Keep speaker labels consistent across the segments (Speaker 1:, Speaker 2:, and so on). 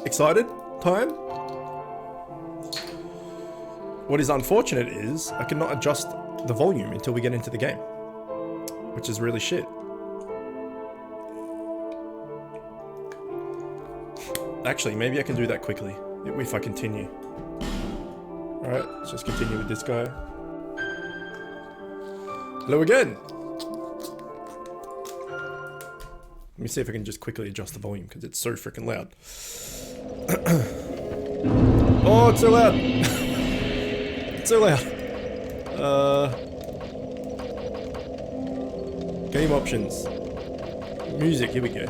Speaker 1: excited time. What is unfortunate is I cannot adjust the volume until we get into the game, which is really shit. Actually, maybe I can do that quickly if I continue. Alright, let's just continue with this guy. Hello again! Let me see if I can just quickly adjust the volume because it's so freaking loud. Oh, it's so loud! It's so loud. Game options. Music, here we go.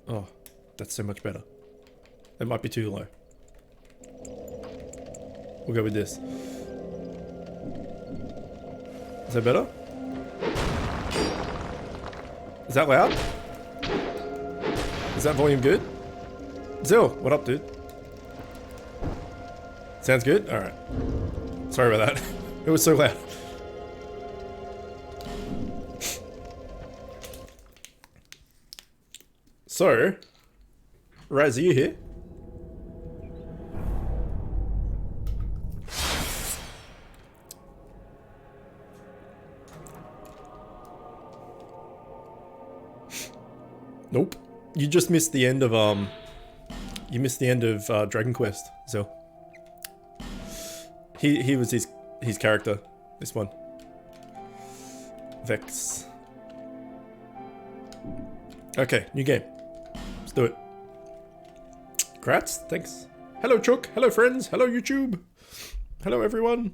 Speaker 1: Oh, that's so much better. That might be too low. We'll go with this. Is that better? Is that loud? Is that volume good? Zill, what up, dude? Sounds good? Alright. Sorry about that. It was so loud. So, Raz, are you here? Nope. You just missed the end of you missed the end of Dragon Quest, so he was his character, this one. Vex. Okay, new game. Let's do it. Grats, thanks. Hello Chook, hello friends, hello YouTube. Hello everyone.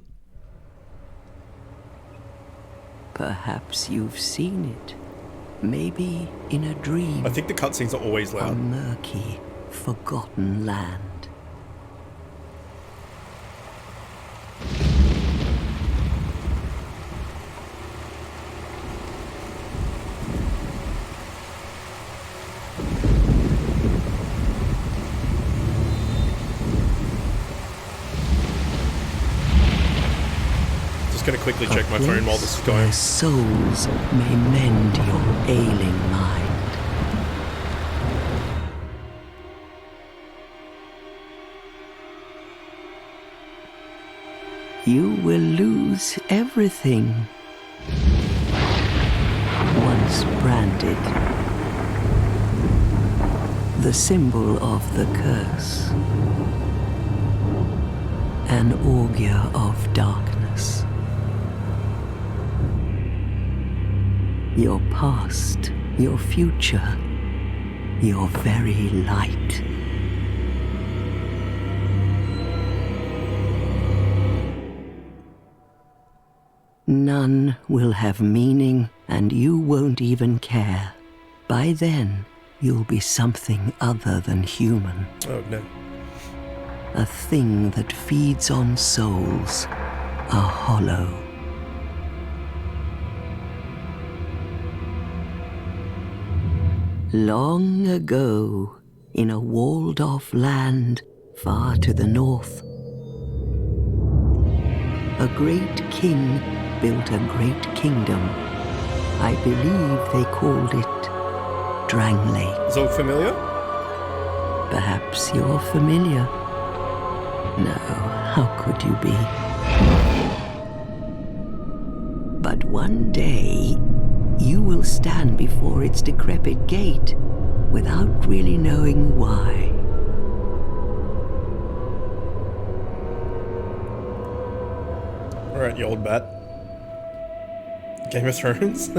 Speaker 2: Perhaps you've seen it. Maybe in a dream.
Speaker 1: I think the cutscenes are always
Speaker 2: A
Speaker 1: loud.
Speaker 2: murky, forgotten land.
Speaker 1: Just gonna quickly check my phone while this is going.
Speaker 2: Where souls may mend your ailing mind. You will lose everything. Once branded. The symbol of the curse. An augur of darkness. Your past, your future, your very light. None will have meaning, and you won't even care. By then, you'll be something other than human.
Speaker 1: Oh no.
Speaker 2: A thing that feeds on souls, a hollow. Long ago, in a walled-off land far to the north, a great king built a great kingdom. I believe they called it Drangley.
Speaker 1: Is it familiar?
Speaker 2: Perhaps you're familiar. No, how could you be? But one day, you will stand before its decrepit gate without really knowing why.
Speaker 1: Alright, you old bat. Game of Thrones?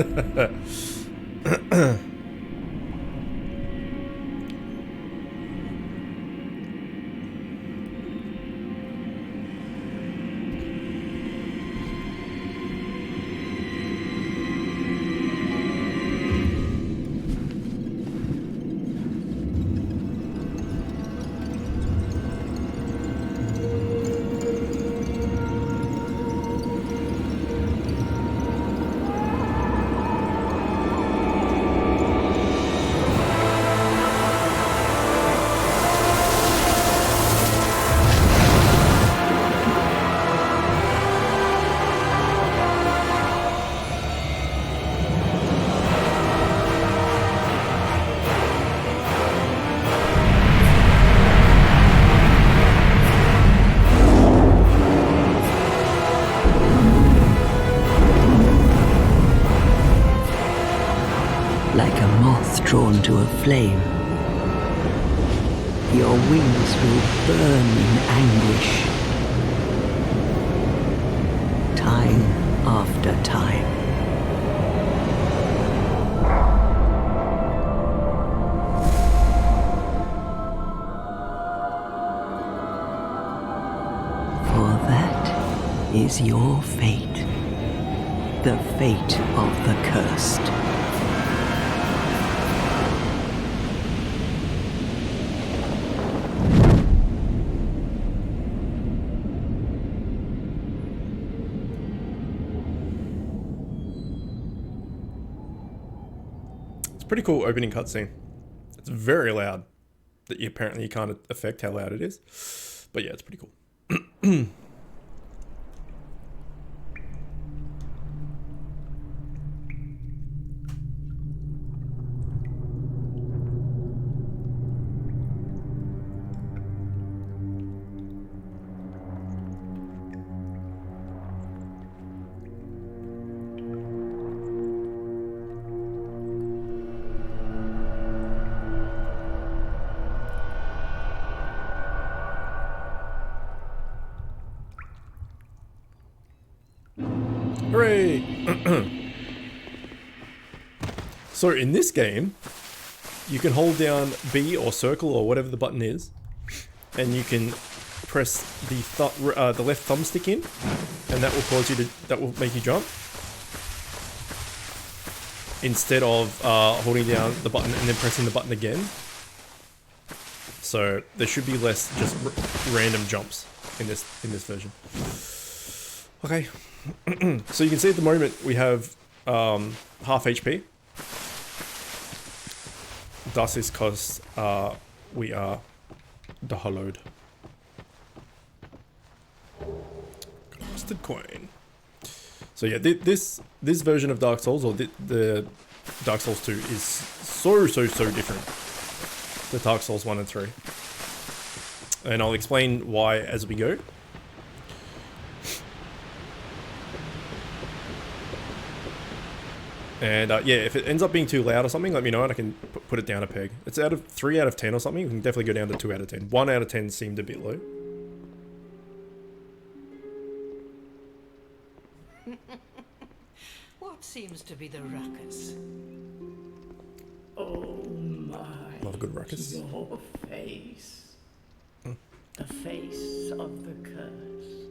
Speaker 2: like a moth drawn to a flame. Your wings will burn in anguish. Time after time. For that is your fate. The fate of the cursed.
Speaker 1: Pretty cool opening cutscene. It's very loud. That you apparently can't affect how loud it is. But yeah, it's pretty cool. Hooray! So in this game, you can hold down B or circle or whatever the button is, and you can press the left thumbstick in, and that will cause you to make you jump. Instead of holding down the button and then pressing the button again. So there should be less just random jumps in this version. Okay. So you can see at the moment we have half HP. Das ist because we are the hollowed. Mustard coin. So yeah, this version of Dark Souls, or the Dark Souls 2, is so different to Dark Souls 1 and 3. And I'll explain why as we go. And yeah, if it ends up being too loud or something, let me know and I can put it down a peg. It's 3 out of 10 or something. We can definitely go down to 2 out of 10. 1 out of 10 seemed a bit low.
Speaker 3: What seems to be the ruckus?
Speaker 4: Oh my.
Speaker 1: Not a good ruckus.
Speaker 4: Your face. The face of the curse.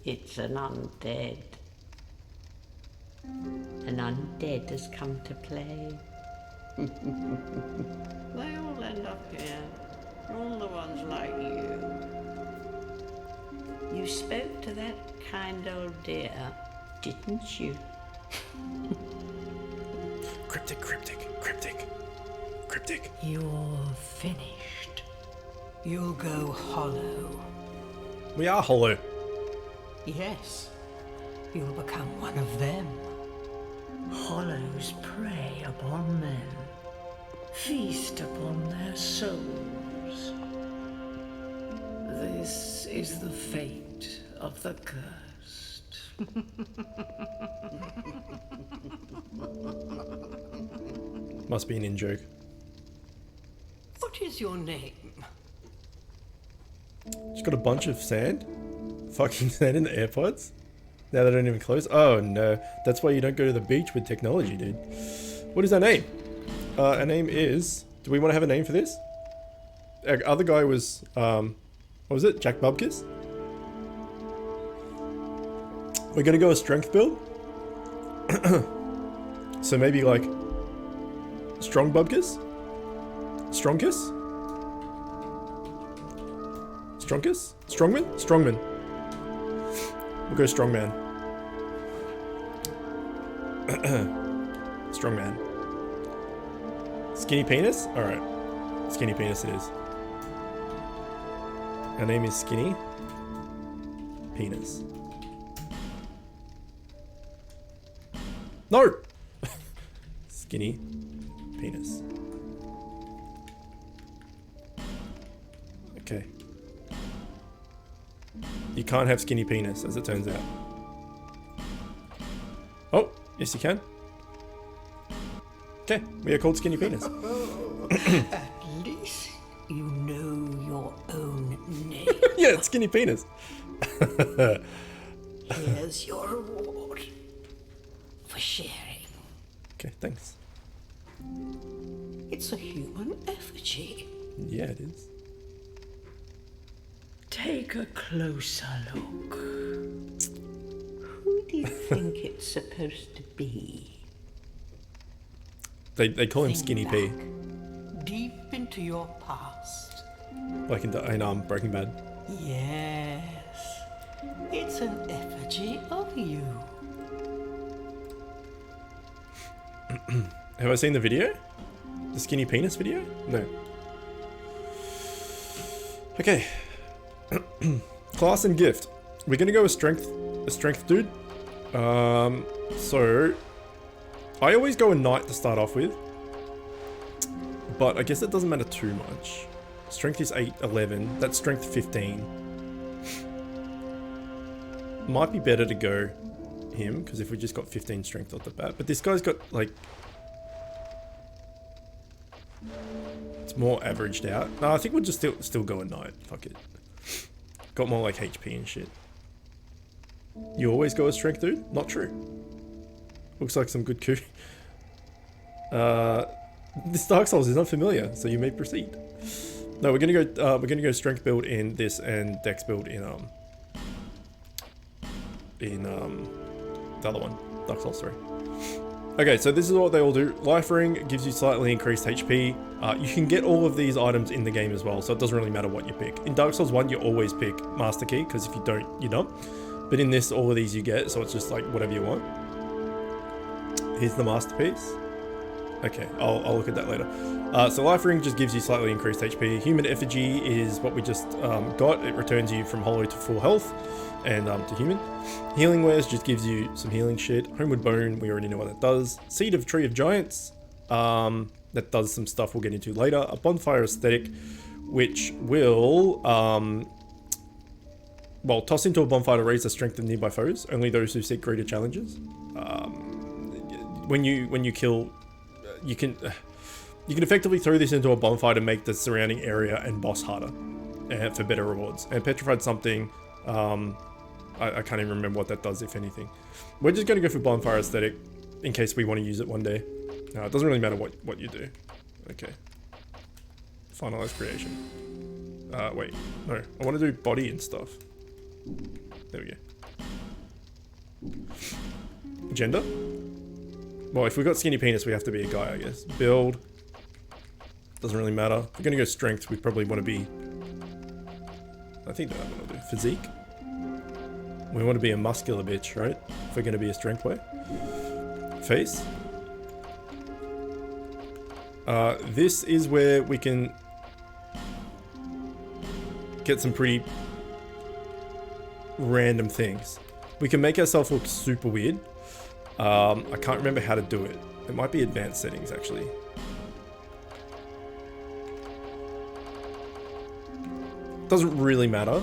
Speaker 4: It's an undead. An undead has come to play. They all end up here. All the ones like you. You spoke to that kind old dear, didn't you?
Speaker 1: Cryptic.
Speaker 3: You're finished. You'll go hollow.
Speaker 1: We are hollow.
Speaker 3: Yes. You'll become one of them.
Speaker 4: Hollows prey upon men, feast upon their souls. This is the fate of the cursed.
Speaker 1: Must be an in-joke.
Speaker 3: What is your name?
Speaker 1: She's got a bunch of sand. Fucking sand in the AirPods. Now they don't even close. Oh no, that's why you don't go to the beach with technology, dude. What is our name? Our name is... Do we want to have a name for this? Our other guy was... what was it? Jack Bubkiss? We're gonna go a strength build. So maybe like... Strong Bubkiss? Strongkiss? Strongkiss? Strongman? Strongman. We'll go Strongman. Strongman. Skinny Penis? Alright. Skinny Penis it is. Our name is Skinny Penis. No! Skinny Penis. Okay. You can't have skinny penis, as it turns out. Oh, yes you can. Okay, we are called Skinny Penis.
Speaker 3: At least you know your own name.
Speaker 1: Yeah, it's Skinny Penis.
Speaker 3: Here's your reward for sharing.
Speaker 1: Okay, thanks.
Speaker 3: It's a human effigy.
Speaker 1: Yeah, it is.
Speaker 3: Take a closer look. Who do you think it's supposed to be?
Speaker 1: They call him
Speaker 3: Think
Speaker 1: Skinny P,
Speaker 3: back, deep into your past.
Speaker 1: like in Breaking Bad.
Speaker 3: Yes. It's an effigy of you.
Speaker 1: Have I seen the video? The Skinny Penis video? No. Okay. Class and gift. We're gonna go with a strength dude. So I always go a knight to start off with, but I guess it doesn't matter too much. Strength is 8, 11. That's strength 15. Might be better to go him, because if we just got 15 strength off the bat. But this guy's got, like... It's more averaged out. No, I think we'll just still go a knight. Fuck it. Got more, like, HP and shit. You always go a strength, dude? Not true. Looks like some good coup. This Dark Souls is unfamiliar, so you may proceed. No, we're gonna go strength build in this and dex build in the other one, Dark Souls 3. Okay, so this is what they all do. Life Ring gives you slightly increased HP. You can get all of these items in the game as well, so it doesn't really matter what you pick. In Dark Souls 1, you always pick Master Key, because if you don't, you're not. But in this, all of these you get, so it's just like whatever you want. Here's the masterpiece. Okay, I'll look at that later. So Life Ring just gives you slightly increased HP. Human Effigy is what we just got. It returns you from hollow to full health and to human. Healing Wares just gives you some healing shit. Homeward Bone, we already know what that does. Seed of Tree of Giants, that does some stuff we'll get into later. A Bonfire Aesthetic, which will, well, toss into a bonfire to raise the strength of nearby foes. Only those who seek greater challenges. When you kill, you can effectively throw this into a bonfire to make the surrounding area and boss harder, and for better rewards. And Petrified Something, I can't even remember what that does, if anything. We're just going to go for Bonfire Aesthetic in case we want to use it one day. It doesn't really matter what you do. Okay. Finalize creation. Wait, no, I want to do body and stuff. There we go. Gender? Well, if we've got Skinny Penis, we have to be a guy, I guess. Build. Doesn't really matter. If we're going to go strength, we probably want to be... I think that's what I want to do. Physique. We want to be a muscular bitch, right? If we're going to be a strength player. Face. This is where we can get some pretty random things. We can make ourselves look super weird. I can't remember how to do it. It might be advanced settings, actually. Doesn't really matter.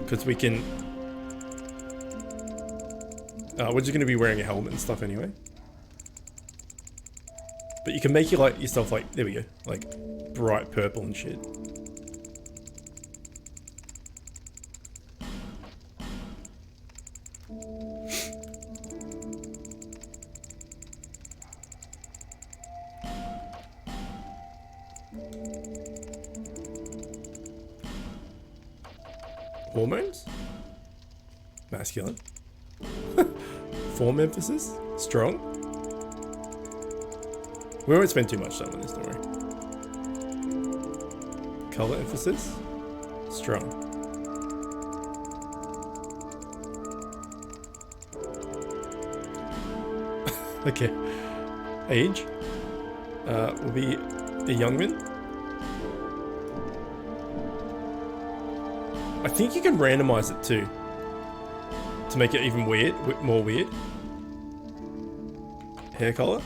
Speaker 1: Because we can... we're just going to be wearing a helmet and stuff anyway. But you can make yourself like... There we go. Like, bright purple and shit. Hormones? Masculine. Form emphasis? Strong? We won't spend too much time on this, don't worry. Color emphasis? Strong. Okay. Age? Will be a young man. I think you can randomize it too, to make it even weird, more weird. Hair color.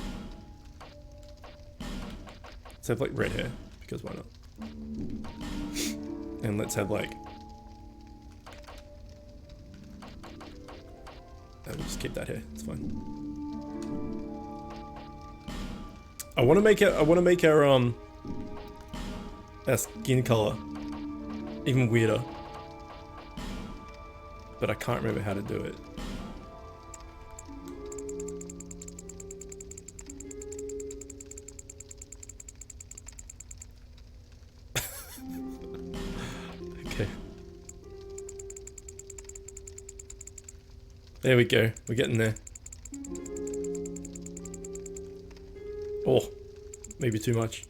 Speaker 1: Let's have like red hair, because why not? And let's have like We'll just keep that here. It's fine. I want to make it. I want to make our skin color even weirder, but I can't remember how to do it. Okay. There we go. We're getting there. Oh, maybe too much.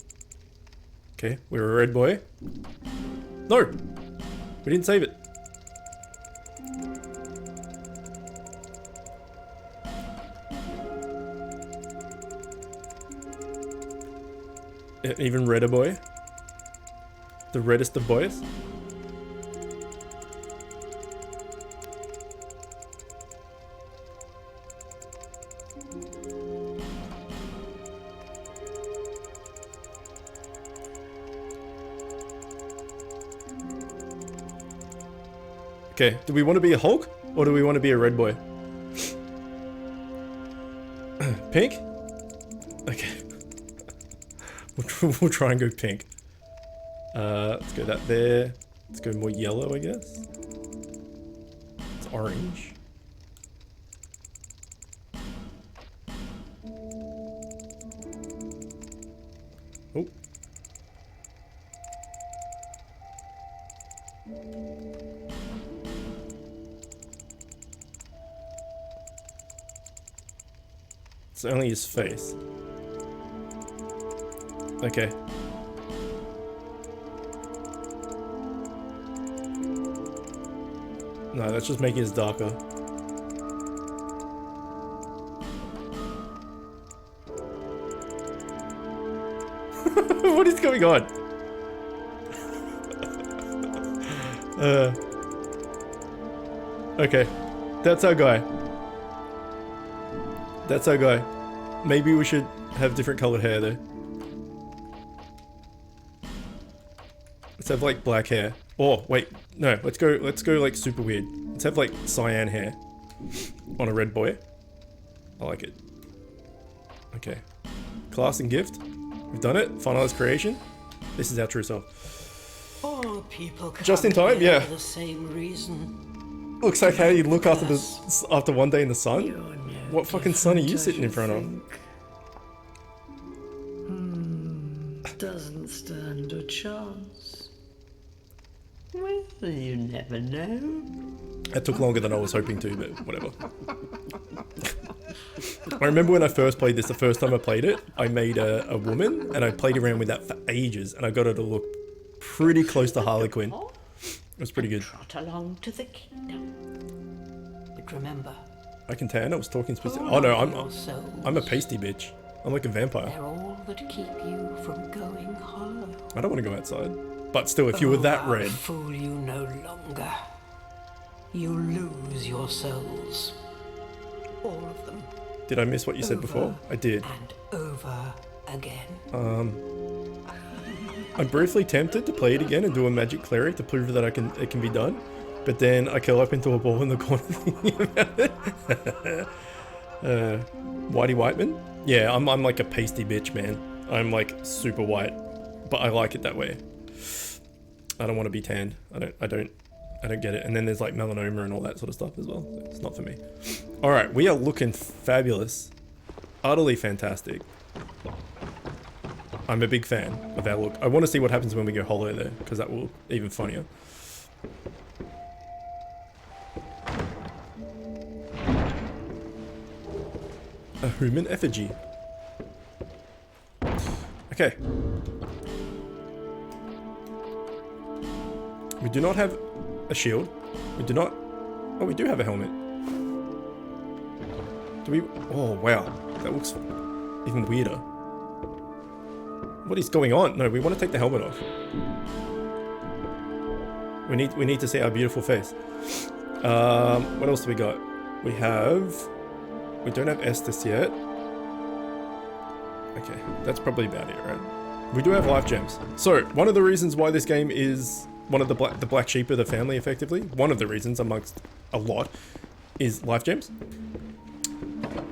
Speaker 1: Okay, we're a red boy. No! We didn't save it. An even redder boy. The reddest of boys. Okay, do we want to be a Hulk or do we want to be a red boy? Pink? Okay. We'll try and go pink. Let's go that there. Let's go more yellow, I guess. It's orange. Oh. It's only his face. Okay. No, that's just making it darker. What is going on? Okay. That's our guy. That's our guy. Maybe we should have different colored hair though. Let's have like black hair. Oh, wait. No, let's go like super weird. Let's have like cyan hair on a red boy. I like it. Okay. Class and gift. We've done it. Finalized creation. This is our true self.
Speaker 3: All people come
Speaker 1: Just in time,
Speaker 3: here
Speaker 1: yeah.
Speaker 3: for the same reason.
Speaker 1: Looks like how you look after after one day in the sun.
Speaker 3: You're no
Speaker 1: What fucking sun are you
Speaker 3: different,
Speaker 1: sitting in
Speaker 3: I
Speaker 1: front of?
Speaker 3: think. Doesn't stand a chance.
Speaker 4: Well, you never know.
Speaker 1: That took longer than I was hoping to, but whatever. I remember when I first played this, the first time I played it, I made a woman, and I played around with that for ages, and I got her to look pretty close to Harley Quinn. It was pretty good.
Speaker 4: Trot along to the kingdom.
Speaker 3: But remember,
Speaker 1: I can tan. I was talking specific. Oh no,
Speaker 3: your souls,
Speaker 1: I'm a pasty bitch. I'm like a vampire.
Speaker 3: they're all that keep you from going hollow.
Speaker 1: I don't want to go outside. But still, if you were that
Speaker 3: I'll
Speaker 1: red,
Speaker 3: fool you no longer. You lose your souls. All of them.
Speaker 1: did I miss what you said before? I did.
Speaker 3: And over again.
Speaker 1: I'm briefly tempted to play it again and do a magic cleric to prove that it can be done, but then I curl up into a ball in the corner thinking about it. Whitey Whiteman? Yeah, I'm like a pasty bitch, man. I'm like super white, but I like it that way. I don't want to be tanned. I don't get it. And then there's like melanoma and all that sort of stuff as well. So it's not for me. All right, we are looking fabulous, utterly fantastic. I'm a big fan of our look. I want to see what happens when we go hollow there, because that will look even funnier. A human effigy. Okay. We do not have a shield. We do not... Oh, we do have a helmet. Do we... Oh, wow. That looks even weirder. What is going on? No, we want to take the helmet off. We need to see our beautiful face. What else do we got? We don't have Estes yet. Okay, that's probably about it, right? We do have life gems. So, one of the reasons why this game is one of the black sheep of the family, effectively, one of the reasons amongst a lot, is life gems.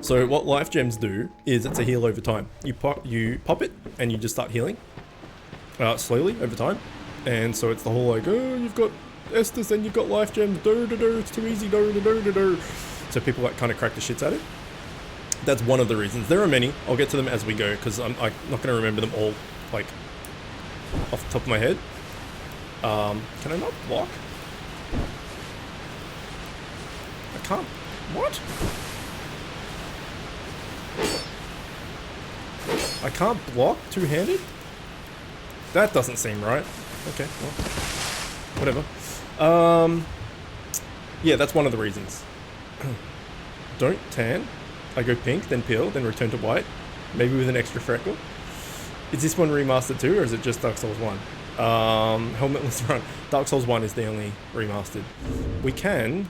Speaker 1: So what life gems do is it's a heal over time. You pop it and you just start healing slowly over time. And so it's the whole like, oh, you've got Estus and you've got life gems, it's too easy, So people like kind of crack the shits at it. That's one of the reasons. There are many. I'll get to them as we go because I'm not going to remember them all like off the top of my head. Can I not block? I can't. What? I can't block two-handed? That doesn't seem right. Okay, well, whatever. Yeah, that's one of the reasons. Don't tan. I go pink, then peel, then return to white. Maybe with an extra freckle. Is this one remastered too, or is it just Dark Souls 1? Helmetless Run. Dark Souls 1 is the only remastered. We can...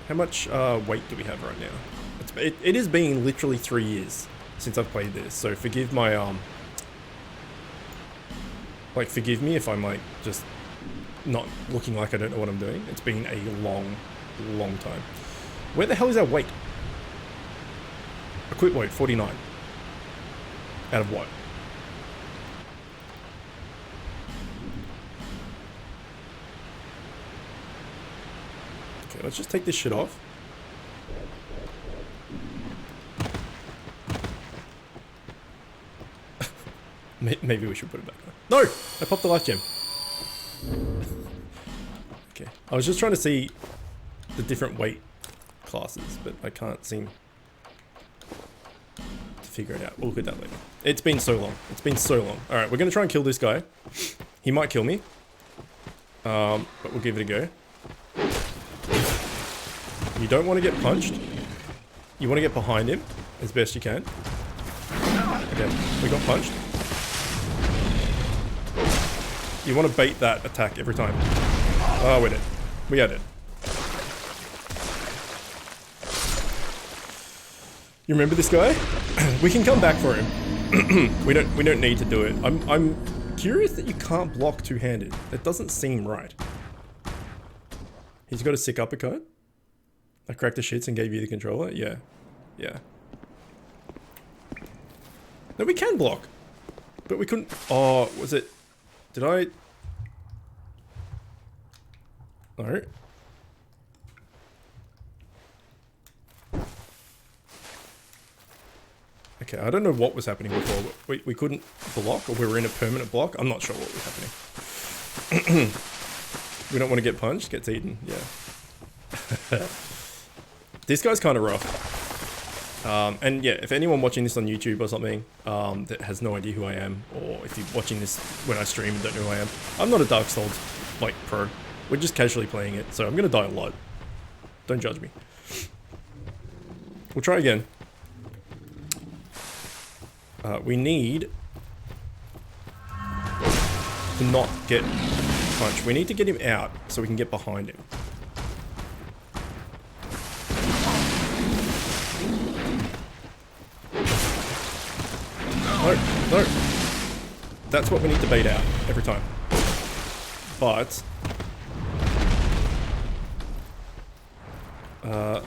Speaker 1: How much weight do we have right now? It has been literally 3 years since I've played this, so forgive my, like, forgive me if I'm, like, just not looking like I don't know what I'm doing. It's been a long, long time. Where the hell is our weight? Equip weight, 49. Out of what? Okay, let's just take this shit off. Maybe we should put it back on. No! I popped the life gem. Okay. I was just trying to see the different weight classes, but I can't seem to figure it out. We'll look at that later. It's been so long. It's been so long. Alright, we're going to try and kill this guy. He might kill me. But we'll give it a go. You don't want to get punched. You want to get behind him as best you can. Okay, we got punched. You want to bait that attack every time. Oh, we did. We are dead. You remember this guy? We can come back for him. we don't need to do it. I'm curious that you can't block two-handed. That doesn't seem right. He's got a sick uppercut. I cracked the shits and gave you the controller? Yeah. Yeah. No, we can block. But we couldn't... Oh, was it... Did I... No. Okay, I don't know what was happening before, but we couldn't block, or we were in a permanent block. I'm not sure what was happening. We don't want to get punched, gets eaten, yeah. This guy's kind of rough. And yeah, if anyone watching this on YouTube or something that has no idea who I am, or if you're watching this when I stream and don't know who I am, I'm not a Dark Souls like pro. We're just casually playing it, so I'm gonna die a lot. Don't judge me. We'll try again. We need to not get punched. We need to get him out so we can get behind him. No, no. That's what we need to bait out every time. But...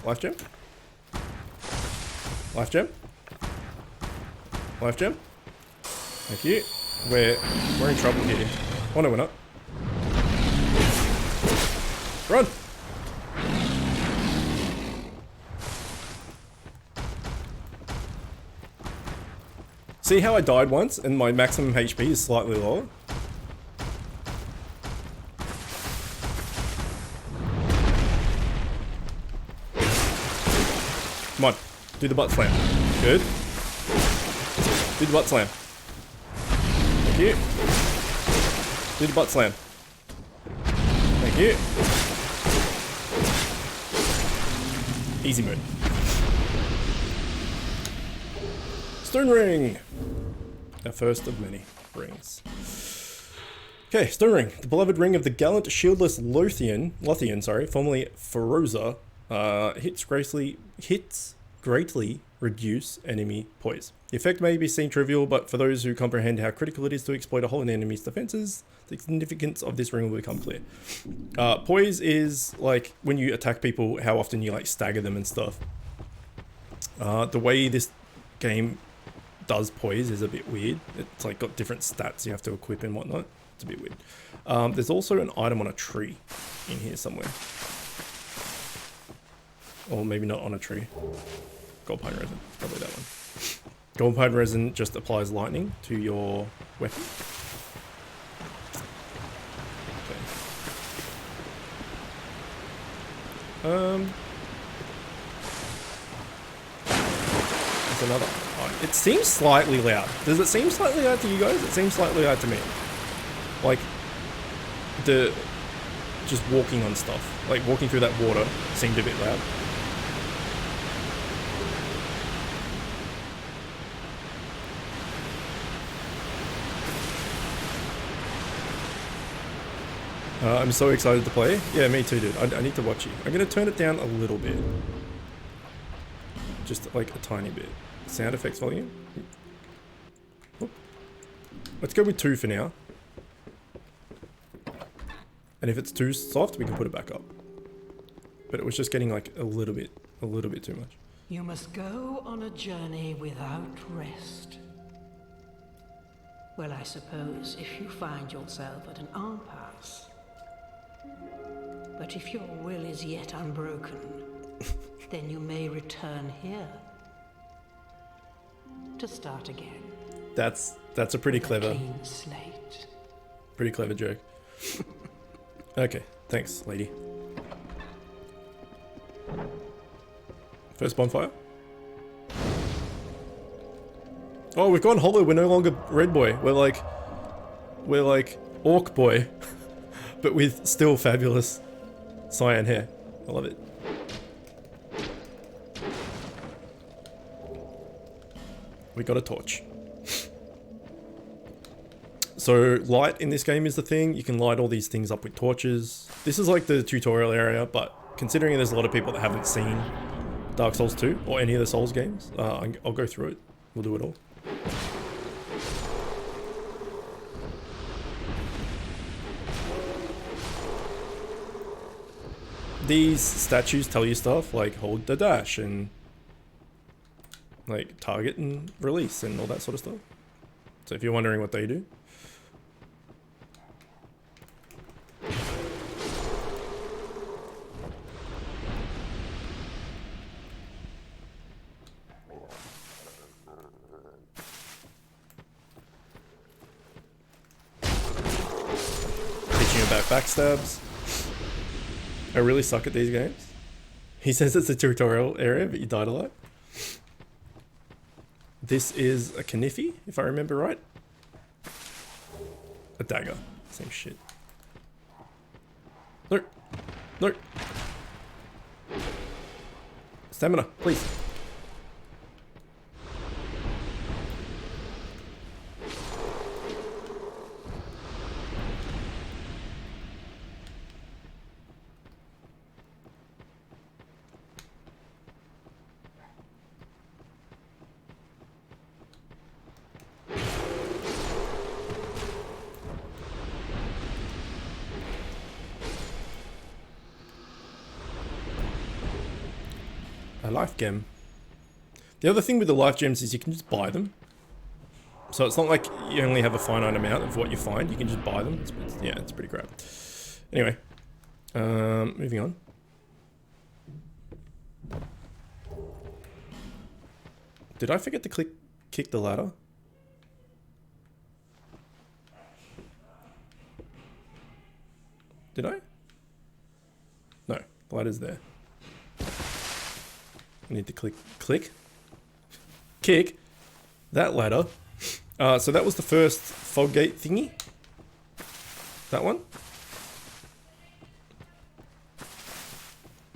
Speaker 1: life gem? Life gem? Life gem? Thank you. We're in trouble here. Oh no, we're not. Run! See how I died once and my maximum HP is slightly lower? Come on, do the butt slam. Good. Do the butt slam. Thank you. Do the butt slam. Thank you. Easy mode. Stone ring! Our first of many rings. Okay, stone ring. The beloved ring of the gallant, shieldless Lothian, formerly Feroza, hits greatly reduce enemy poise. The effect may be seen trivial, but for those who comprehend how critical it is to exploit a hole in an enemy's defenses, the significance of this ring will become clear. Poise is like when you attack people, how often you like stagger them and stuff. The way this game does poise is a bit weird. It's like got different stats you have to equip and whatnot. It's a bit weird. There's also an item on a tree in here somewhere. Or maybe not on a tree. Gold pine resin, probably that one. Gold pine resin just applies lightning to your weapon. Okay. There's another. Oh, it seems slightly loud. Does it seem slightly loud to you guys? It seems slightly loud to me. Like the just walking on stuff, like walking through that water, seemed a bit loud. I'm so excited to play. Yeah, me too, dude. I need to watch you. I'm gonna turn it down a little bit. Just like a tiny bit. Sound effects volume. Oop. Let's go with 2 for now. And if it's too soft, we can put it back up. But it was just getting like a little bit too much.
Speaker 3: You must go on a journey without rest. Well, I suppose if you find yourself at an impasse. But if your will is yet unbroken, then you may return here to start again.
Speaker 1: That's a pretty clever,
Speaker 3: clean slate.
Speaker 1: pretty clever joke. Okay, thanks, lady. First bonfire. Oh, we've gone hollow. We're no longer red boy. We're like orc boy, but with still fabulous cyan hair. I love it. We got a torch. So light in this game is the thing. You can light all these things up with torches. This is like the tutorial area, but considering there's a lot of people that haven't seen Dark Souls 2 or any of the Souls games, I'll go through it. We'll do it all. These statues tell you stuff like hold the dash and like target and release and all that sort of stuff. So if you're wondering what they do. Teaching about backstabs. I really suck at these games. He says it's a tutorial area, but you died a lot. This is a Kniffy, if I remember right. A dagger. Same shit. No. No. Stamina, please. A life gem. The other thing with the life gems is you can just buy them. So it's not like you only have a finite amount of what you find. You can just buy them. Yeah, it's pretty crap. Anyway, moving on. Did I forget to kick the ladder? Did I? No, the ladder's there. I need to kick that ladder. So that was the first fog gate thingy. That one.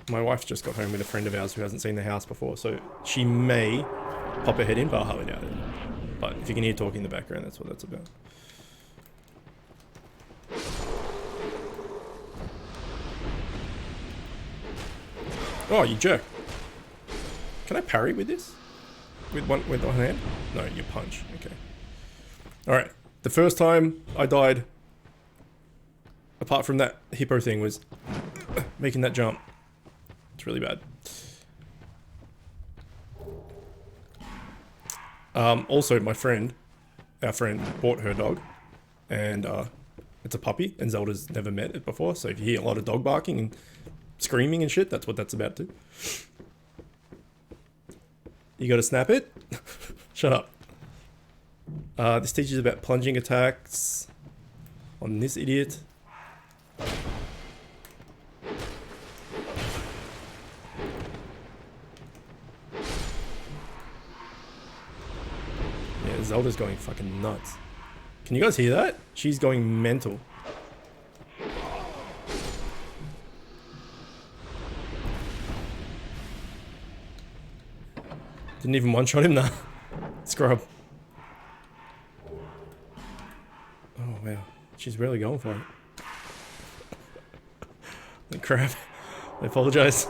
Speaker 1: My wife just got home with a friend of ours who hasn't seen the house before, so she may pop her head in, but I highly doubt it. But if you can hear talking in the background, that's what that's about. Oh, you jerk. Can I parry with this? With one hand? No, you punch. Okay. Alright. The first time I died, apart from that hippo thing, was Also, our friend bought her dog, and it's a puppy, and Zelda's never met it before, so if you hear a lot of dog barking and screaming and shit, that's what that's about too. You gotta snap it? Shut up. This teaches about plunging attacks on this idiot. Yeah, Zelda's going fucking nuts. Can you guys hear that? She's going mental. Didn't even one-shot him, nah. Scrub. Oh, wow. She's really going for it. Like crap. I apologize.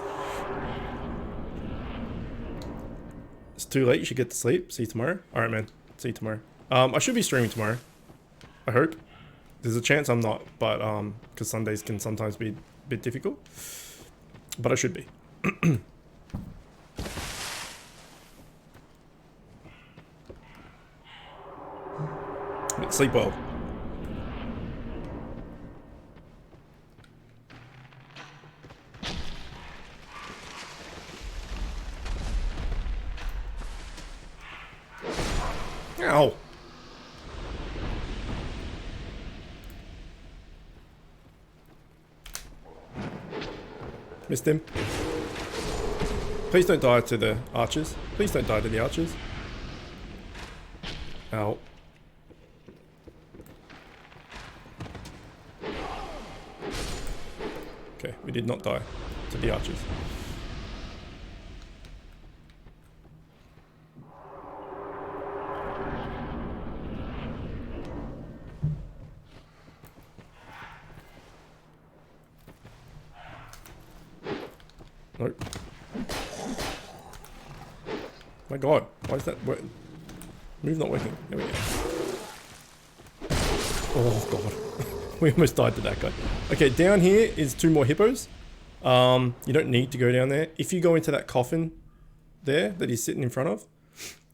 Speaker 1: It's too late. You should get to sleep. See you tomorrow. Alright, man. See you tomorrow. I should be streaming tomorrow. I hope. There's a chance I'm not, but because Sundays can sometimes be a bit difficult. But I should be. But sleep well. Ow. Missed him. Please don't die to the archers. Please don't die to the archers. Ow. Okay, we did not die to the archers. Nope. My god, why is that work? Move not working. There we go. Oh god. We almost died to that guy. Okay, down here is 2 more hippos. You don't need to go down there. If you go into that coffin there that he's sitting in front of,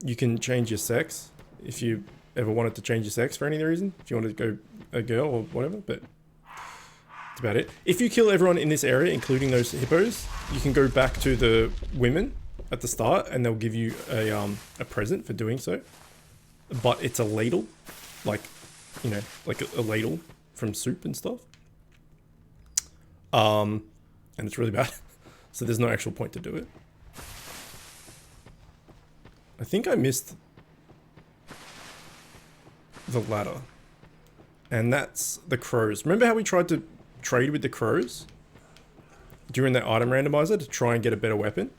Speaker 1: you can change your sex. If you ever wanted to change your sex for any reason. If you wanted to go a girl or whatever, but that's about it. If you kill everyone in this area, including those hippos, you can go back to the women at the start and they'll give you a present for doing so. But it's a ladle. Like, you know, like a ladle from soup and stuff. And it's really bad. So there's no actual point to do it. I think I missed the ladder. And that's the crows. Remember how we tried to trade with the crows during that item randomizer to try and get a better weapon?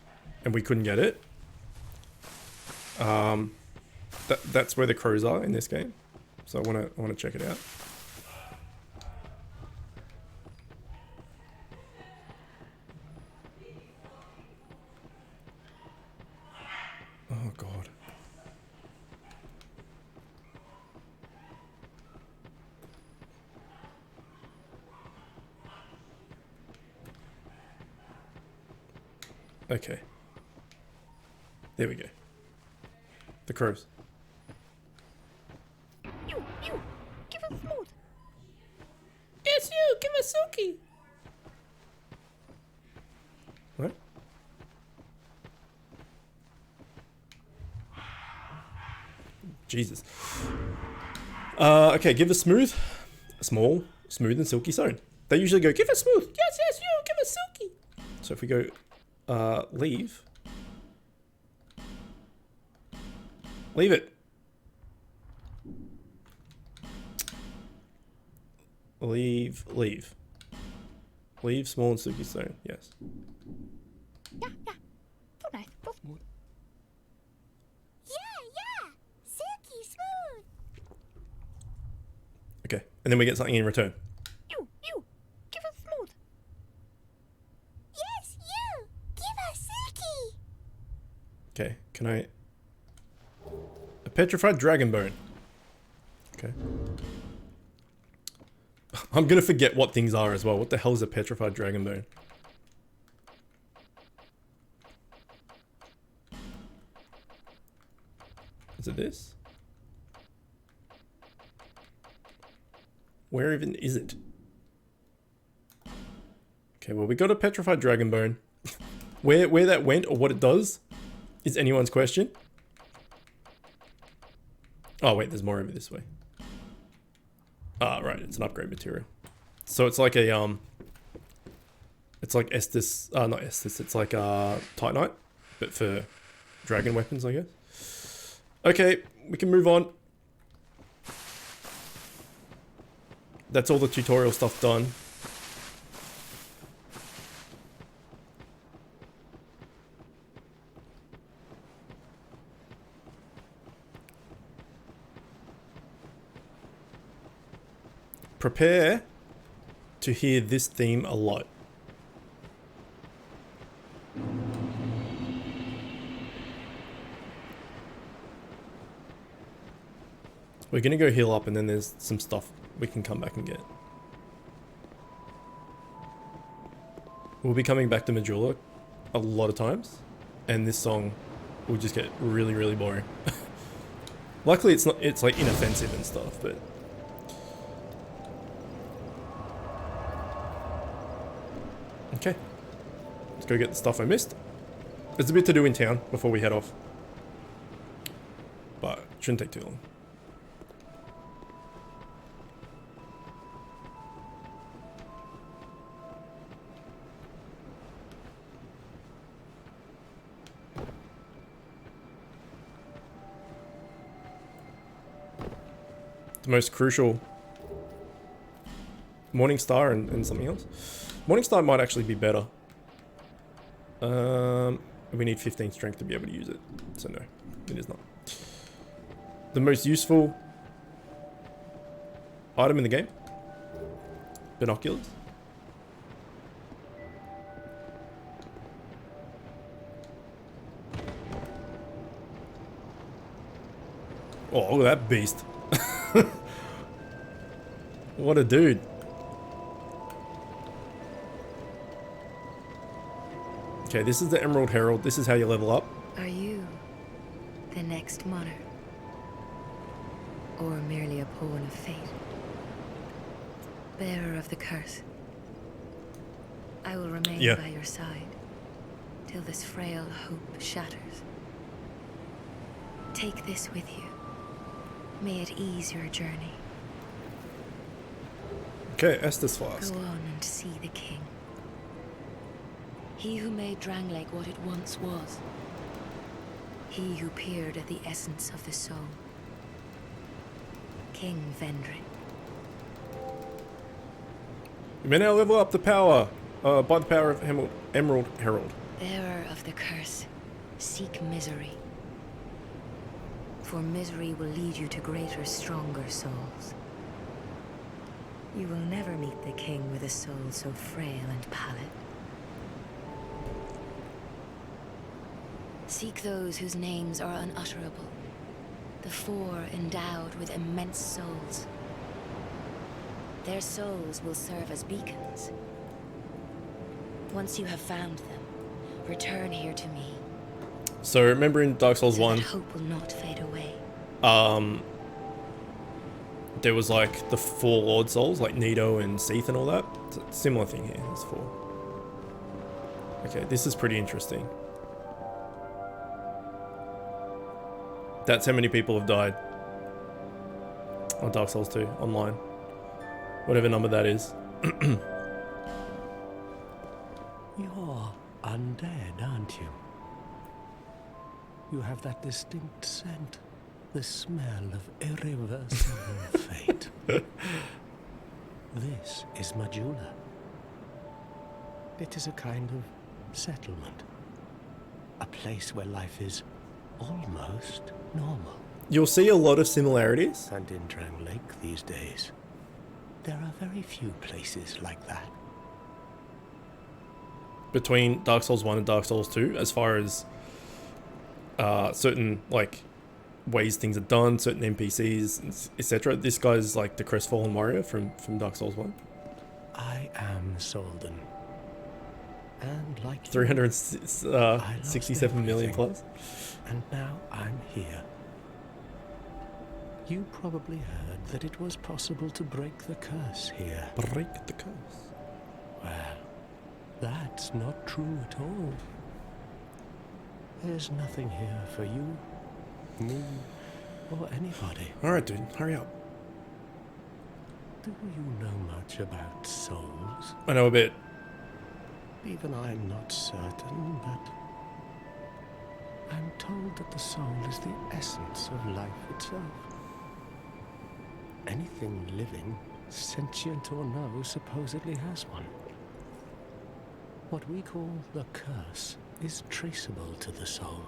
Speaker 1: And we couldn't get it? That's where the crows are in this game. So I wanna check it out. Oh god. Okay. There we go. The crows.
Speaker 5: You, give us smooth.
Speaker 3: Yes, you, give us Suki.
Speaker 1: What? Jesus. Okay, give us smooth, small, smooth and silky stone. They usually go, give us smooth.
Speaker 3: Yes, you, give us Suki.
Speaker 1: So if we go, leave. Leave it. Leave. Leave small and silky stone, yes.
Speaker 5: Yeah. So nice, so smooth. Yeah. Silky smooth.
Speaker 1: Okay, and then we get something in return.
Speaker 5: You, give us smooth. Yes, you, give us silky.
Speaker 1: Okay, can I... A petrified dragon bone. Okay. I'm gonna forget what things are as well. What the hell is a petrified dragon bone? Is it this? Where even is it? Okay, well, we got a petrified dragon bone. Where that went or what it does is anyone's question. Oh wait, there's more over this way. Ah, right, it's an upgrade material. So it's like a it's like Estus, not Estus, it's like Titanite, but for dragon weapons, I guess. Okay, we can move on. That's all the tutorial stuff done. Prepare to hear this theme a lot. We're gonna go heal up and then there's some stuff we can come back and get. We'll be coming back to Majula a lot of times, and this song will just get really, really boring. Luckily it's not, it's like inoffensive and stuff, but okay. Let's go get the stuff I missed. There's a bit to do in town before we head off, but it shouldn't take too long. The most crucial Morningstar and something else. Morningstar might actually be better. We need 15 strength to be able to use it. So no, it is not. The most useful item in the game. Binoculars. Oh, look at that beast. What a dude. Okay, this is the Emerald Herald. This is how you level up.
Speaker 6: Are you the next monarch? Or merely a pawn of fate? Bearer of the curse. I will remain by your side till this frail hope shatters. Take this with you. May it ease your journey.
Speaker 1: Okay, Estus Flask.
Speaker 6: Go on and see the king. He who made Drangleic what it once was. He who peered at the essence of the soul. King Vendrick.
Speaker 1: You may now level up the power by the power of Emerald Herald.
Speaker 6: Bearer of the curse, seek misery. For misery will lead you to greater, stronger souls. You will never meet the king with a soul so frail and pallid. Seek those whose names are unutterable. The four endowed with immense souls. Their souls will serve as beacons. Once you have found them, return here to me.
Speaker 1: So remember in Dark Souls 1,
Speaker 6: hope will not fade away.
Speaker 1: There was like the 4 Lord Souls, like Nito and Seath and all that. It's a similar thing here, there's 4. Okay, this is pretty interesting. That's how many people have died on Dark Souls 2 online. Whatever number that is.
Speaker 7: You're undead, aren't you? You have that distinct scent. The smell of irreversible fate. This is Majula. It is a kind of settlement. A place where life is almost normal.
Speaker 1: You'll see a lot of similarities.
Speaker 7: And in Drangleic these days, there are very few places like that.
Speaker 1: Between Dark Souls 1 and Dark Souls 2, as far as certain like ways things are done, certain NPCs, etc. This guy's like the crestfallen warrior from Dark Souls 1.
Speaker 7: I am Soldan. And like
Speaker 1: 367 million plus.
Speaker 7: And now I'm here, You probably heard that it was possible to break the curse here.
Speaker 1: Break the curse.
Speaker 7: Well, that's not true at all. There's nothing here for you, me, or anybody.
Speaker 1: Alright, dude, hurry up.
Speaker 7: Do you know much about souls?
Speaker 1: I know a bit.
Speaker 7: Even I'm not certain, but I'm told that the soul is the essence of life itself. Anything living, sentient or no, supposedly has one. What we call the curse is traceable to the soul.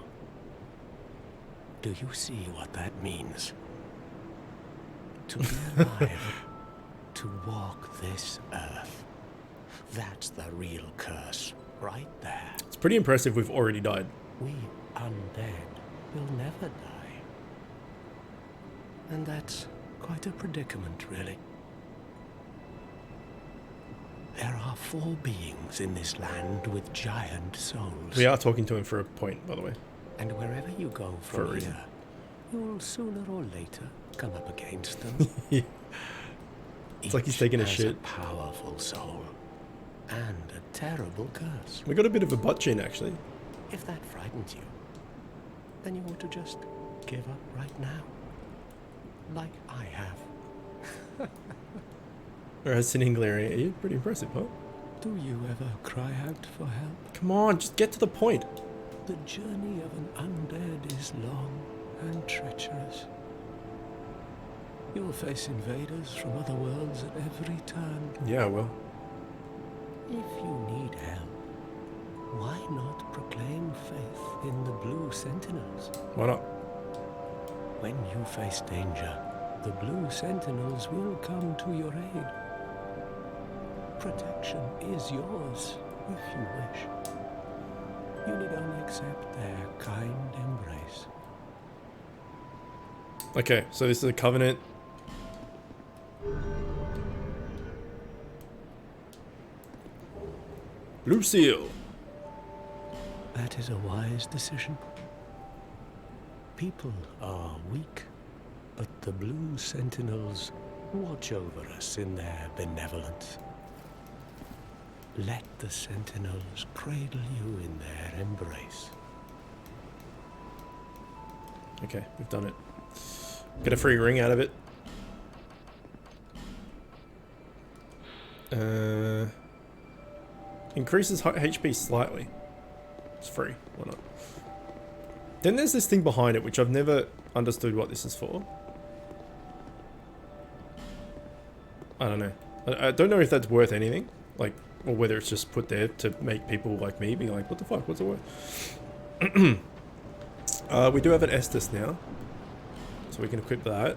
Speaker 7: Do you see what that means? To be alive, to walk this earth. That's the real curse, right there.
Speaker 1: It's pretty impressive we've already died.
Speaker 7: We undead will never die. And that's quite a predicament, really. There are 4 beings in this land with giant souls.
Speaker 1: We are talking to him for a point, by the way.
Speaker 7: And wherever you go
Speaker 1: For a
Speaker 7: from
Speaker 1: reason.
Speaker 7: here, you'll sooner or later come up against them.
Speaker 1: Yeah. It's like he's taking a
Speaker 7: Each has
Speaker 1: shit.
Speaker 7: a powerful soul and a terrible curse.
Speaker 1: We got a bit of a butt chin, actually.
Speaker 7: If that frightens you, then you ought to just give up right now. Like I have.
Speaker 1: Or has sitting glaring at you. Pretty impressive, huh?
Speaker 7: Do you ever cry out for help?
Speaker 1: Come on, just get to the point.
Speaker 7: The journey of an undead is long and treacherous. You'll face invaders from other worlds at every turn.
Speaker 1: Yeah, well.
Speaker 7: If you need help, why not proclaim faith in the Blue Sentinels?
Speaker 1: Why not?
Speaker 7: When you face danger, the Blue Sentinels will come to your aid. Protection is yours, if you wish. You need only accept their kind embrace.
Speaker 1: Okay, so this is a covenant. Blue seal.
Speaker 7: That is a wise decision. People are weak, but the Blue Sentinels watch over us in their benevolence. Let the Sentinels cradle you in their embrace.
Speaker 1: Okay, we've done it. Get a free ring out of it. Increases HP slightly. It's free. Why not? Then there's this thing behind it, which I've never understood what this is for. I don't know. I don't know if that's worth anything. Like, or whether it's just put there to make people like me be like, what the fuck? What's it worth? We do have an Estus now. So we can equip that.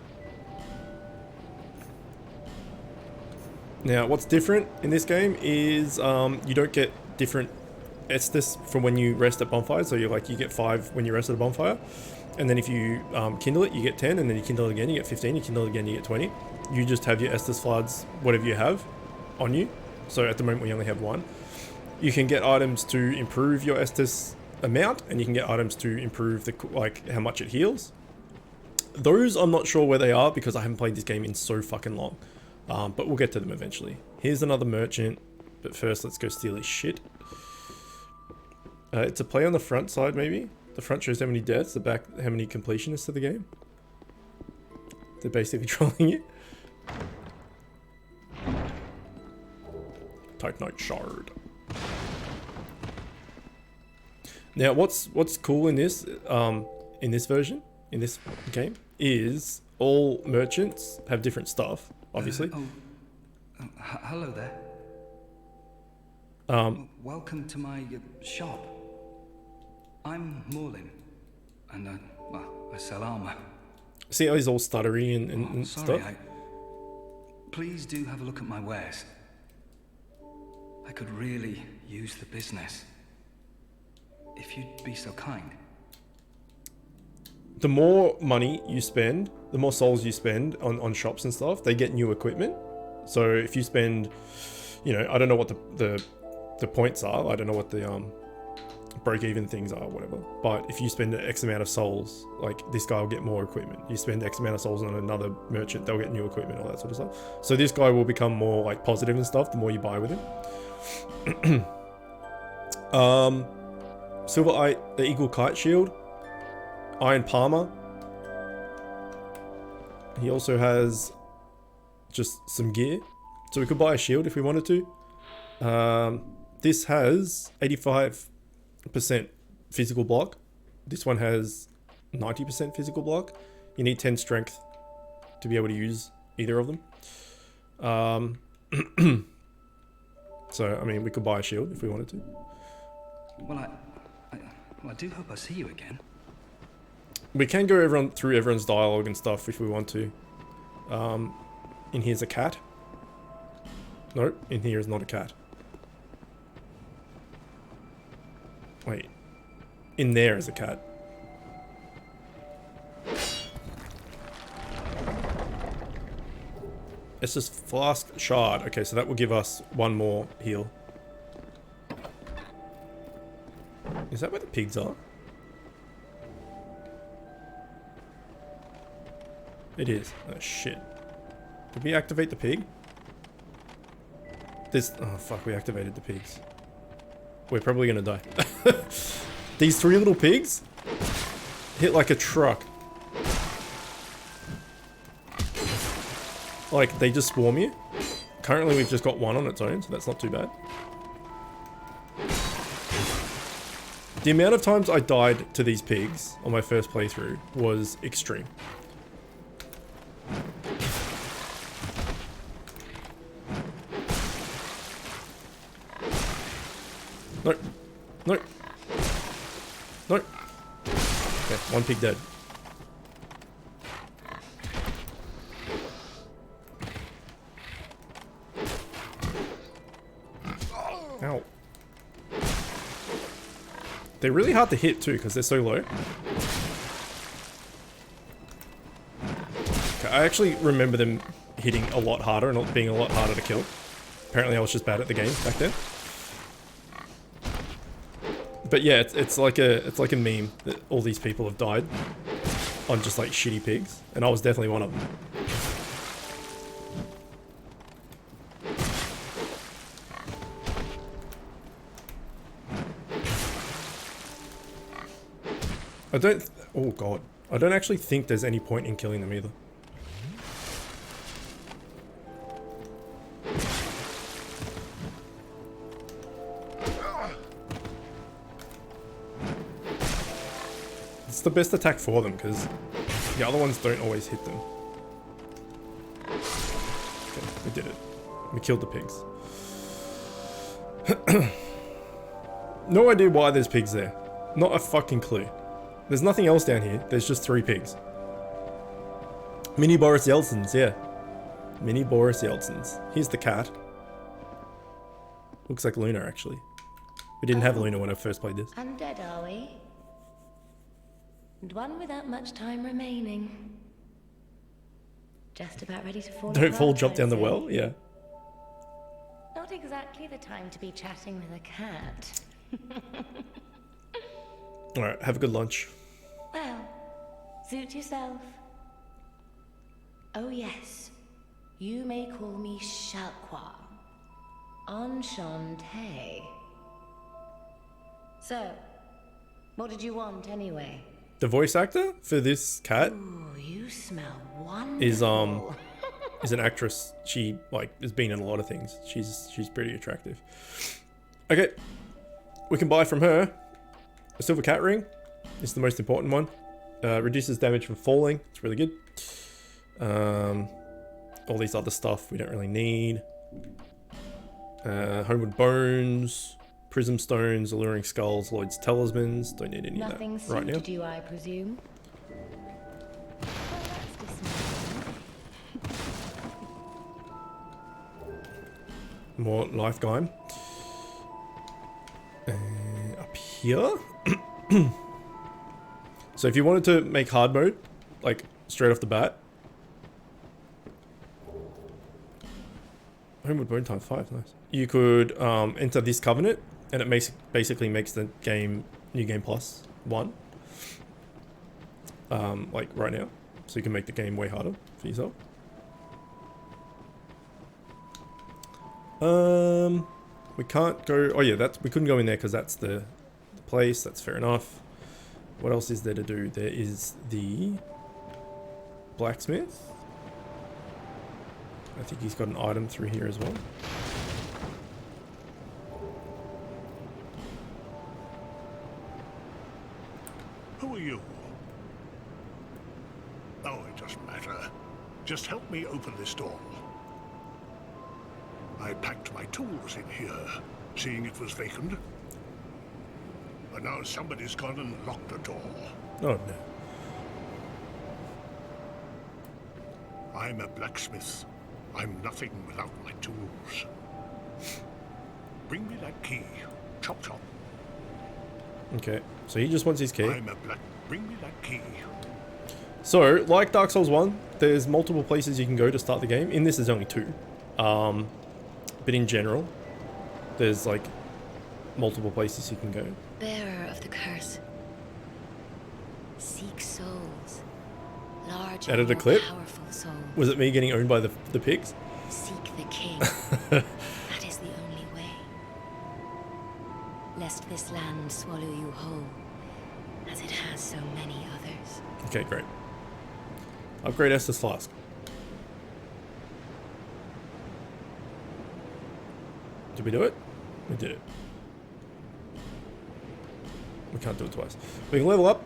Speaker 1: Now, what's different in this game is you don't get different Estus from when you rest at bonfires. So you get 5 when you rest at a bonfire. And then if you kindle it, you get 10. And then you kindle it again, you get 15. You kindle it again, you get 20. You just have your Estus floods, whatever you have, on you. So at the moment, we only have 1. You can get items to improve your Estus amount. And you can get items to improve the how much it heals. Those I'm not sure where they are because I haven't played this game in so fucking long. But we'll get to them eventually. Here's another merchant. But first, let's go steal his shit. It's a play on the front side, maybe. The front shows how many deaths. The back, how many completionists to the game. They're basically trolling you. Titanite shard. Now, what's cool in this version, in this game, is all merchants have different stuff. Obviously.
Speaker 8: Hello there. Welcome to my shop. I'm Morlin, and I sell armor.
Speaker 1: See how he's all stuttery and
Speaker 8: sorry,
Speaker 1: stuff?
Speaker 8: Please do have a look at my wares. I could really use the business. If you'd be so kind.
Speaker 1: The more money you spend, the more souls you spend on shops and stuff, they get new equipment. So if you spend, I don't know what the points are. I don't know what the break-even things are, whatever. But if you spend X amount of souls, like this guy will get more equipment. You spend X amount of souls on another merchant, they'll get new equipment, all that sort of stuff. So this guy will become more like positive and stuff the more you buy with him. Silver Eye, the Eagle Kite Shield, Iron Palmer. He also has just some gear, so we could buy a shield if we wanted to. This has 85% physical block. This one has 90% physical block. You need 10 strength to be able to use either of them. So, I mean, we could buy a shield if we wanted to.
Speaker 8: Well, I do hope I see you again.
Speaker 1: We can go through everyone's dialogue and stuff if we want to. In here's a cat. No, in here is not a cat. Wait. In there is a cat. It's just flask shard. Okay, so that will give us one more heal. Is that where the pigs are? It is. Oh shit. Did we activate the pig? Oh fuck, we activated the pigs. We're probably gonna die. These 3 little pigs hit like a truck. Like, they just swarm you. Currently we've just got one on its own, so that's not too bad. The amount of times I died to these pigs on my first playthrough was extreme. No. No. No. Okay, one pig dead. Ow. They're really hard to hit too because they're so low. Okay, I actually remember them hitting a lot harder and being a lot harder to kill. Apparently I was just bad at the game back then. But yeah, it's like a meme that all these people have died on just like shitty pigs, and I was definitely one of them. Oh god, I don't actually think there's any point in killing them either. It's the best attack for them because the other ones don't always hit them. Okay, we did it. We killed the pigs. No idea why there's pigs there. Not a fucking clue. There's nothing else down here. There's just 3 pigs. Mini Boris Yeltsins, yeah. Mini Boris Yeltsins. Here's the cat. Looks like Luna, actually. We didn't have Luna when I first played this.
Speaker 6: Undead, are we? And one without much time remaining. Just about ready to fall.
Speaker 1: Don't fall, jump down the well? Yeah.
Speaker 6: Not exactly the time to be chatting with a cat.
Speaker 1: Alright, have a good lunch.
Speaker 6: Well, suit yourself. Oh yes, you may call me Shalqua. Enchanté. So, what did you want anyway?
Speaker 1: The voice actor for this cat
Speaker 6: Ooh, you smell wonderful.
Speaker 1: is an actress. She has been in a lot of things. She's pretty attractive. Okay, we can buy from her a silver cat ring. It's the most important one. Reduces damage from falling. It's really good. All these other stuff we don't really need. Homeward Bones, Prism Stones, Alluring Skulls, Lloyd's Talismans. Don't need any of that right now.
Speaker 6: Nothing suited you, I presume. Well, that's dismaying.
Speaker 1: More life gime. Up here. So if you wanted to make hard mode, like straight off the bat. Homeward Bone times 5, nice. You could enter this covenant and it basically makes the game New Game Plus 1, like right now, so you can make the game way harder for yourself. We can't go. Oh yeah, we couldn't go in there because that's the place. That's fair enough. What else is there to do? There is the blacksmith. I think he's got an item through here as well.
Speaker 9: Who are you? Oh, it doesn't matter. Just help me open this door. I packed my tools in here, seeing it was vacant. But now somebody's gone and locked the door.
Speaker 1: Oh no.
Speaker 9: I'm a blacksmith. I'm nothing without my tools. Bring me that key. Chop chop.
Speaker 1: Okay, so he just wants his key.
Speaker 9: Bring me that key.
Speaker 1: So, like Dark Souls 1, there's multiple places you can go to start the game. In this, there's only 2. But in general, there's like multiple places you can go.
Speaker 6: Bearer of the curse. Seek souls. Large
Speaker 1: Added a
Speaker 6: and
Speaker 1: clip?
Speaker 6: powerful souls.
Speaker 1: Was it me getting owned by the pigs?
Speaker 6: Seek the king. That is the only way. Lest this land swallow you whole, as it has so many others.
Speaker 1: Okay, great. Upgrade Estus Flask. Did we do it? We did it. We can't do it twice. We can level up.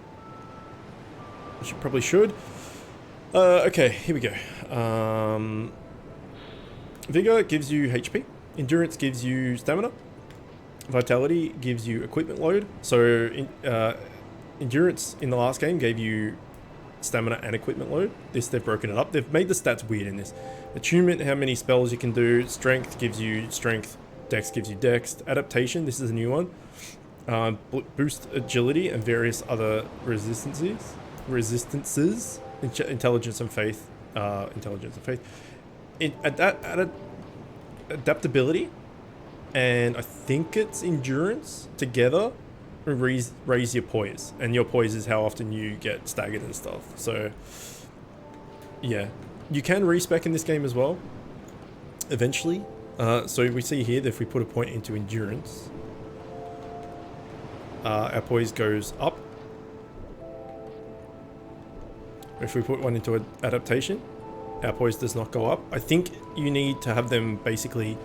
Speaker 1: Which you probably should. Okay, here we go. Vigor gives you HP. Endurance gives you stamina. Vitality gives you equipment load. So, Endurance in the last game gave you stamina and equipment load. This, they've broken it up. They've made the stats weird in this. Attunement, how many spells you can do. Strength gives you strength. Dex gives you dex. Adaptation, this is a new one. Boost agility and various other resistances. Intelligence and faith. Adaptability, and I think it's endurance together raise your poise, and your poise is how often you get staggered and stuff. So yeah, you can respec in this game as well eventually. So we see here that if we put a point into endurance, our poise goes up. If we put one into adaptation, our poise does not go up. I think you need to have them basically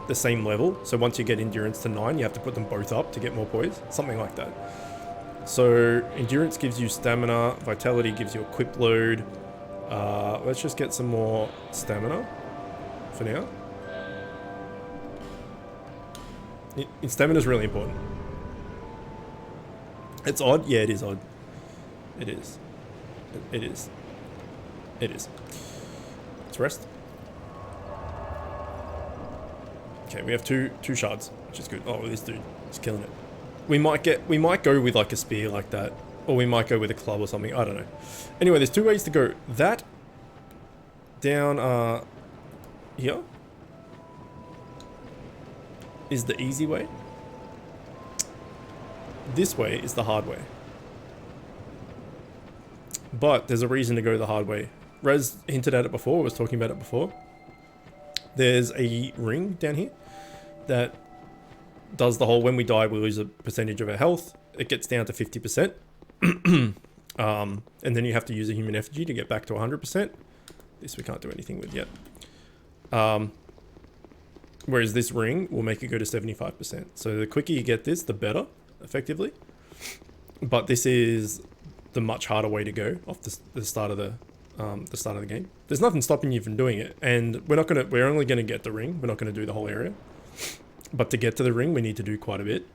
Speaker 1: the same level. So once you get endurance to 9, you have to put them both up to get more poise. Something like that. So endurance gives you stamina. Vitality gives you equip load. Let's just get some more stamina for now. Stamina is really important. It's odd. Yeah, it is odd. It is. It is. It is. Let's rest. Okay, we have two shards, which is good. Oh, this dude is killing it. We might go with like a spear like that, or we might go with a club or something. I don't know. Anyway, there's 2 ways to go. That down here is the easy way. This way is the hard way. But there's a reason to go the hard way. Rez hinted at it before, was talking about it before. There's a ring down here that does the whole, when we die, we lose a percentage of our health. It gets down to 50%. And then you have to use a human effigy to get back to 100%. This we can't do anything with yet. Whereas this ring will make it go to 75%. So the quicker you get this, the better, effectively. But this is the much harder way to go off the start of the game. There's nothing stopping you from doing it, and we're only gonna get the ring. We're not gonna do the whole area. But to get to the ring, we need to do quite a bit.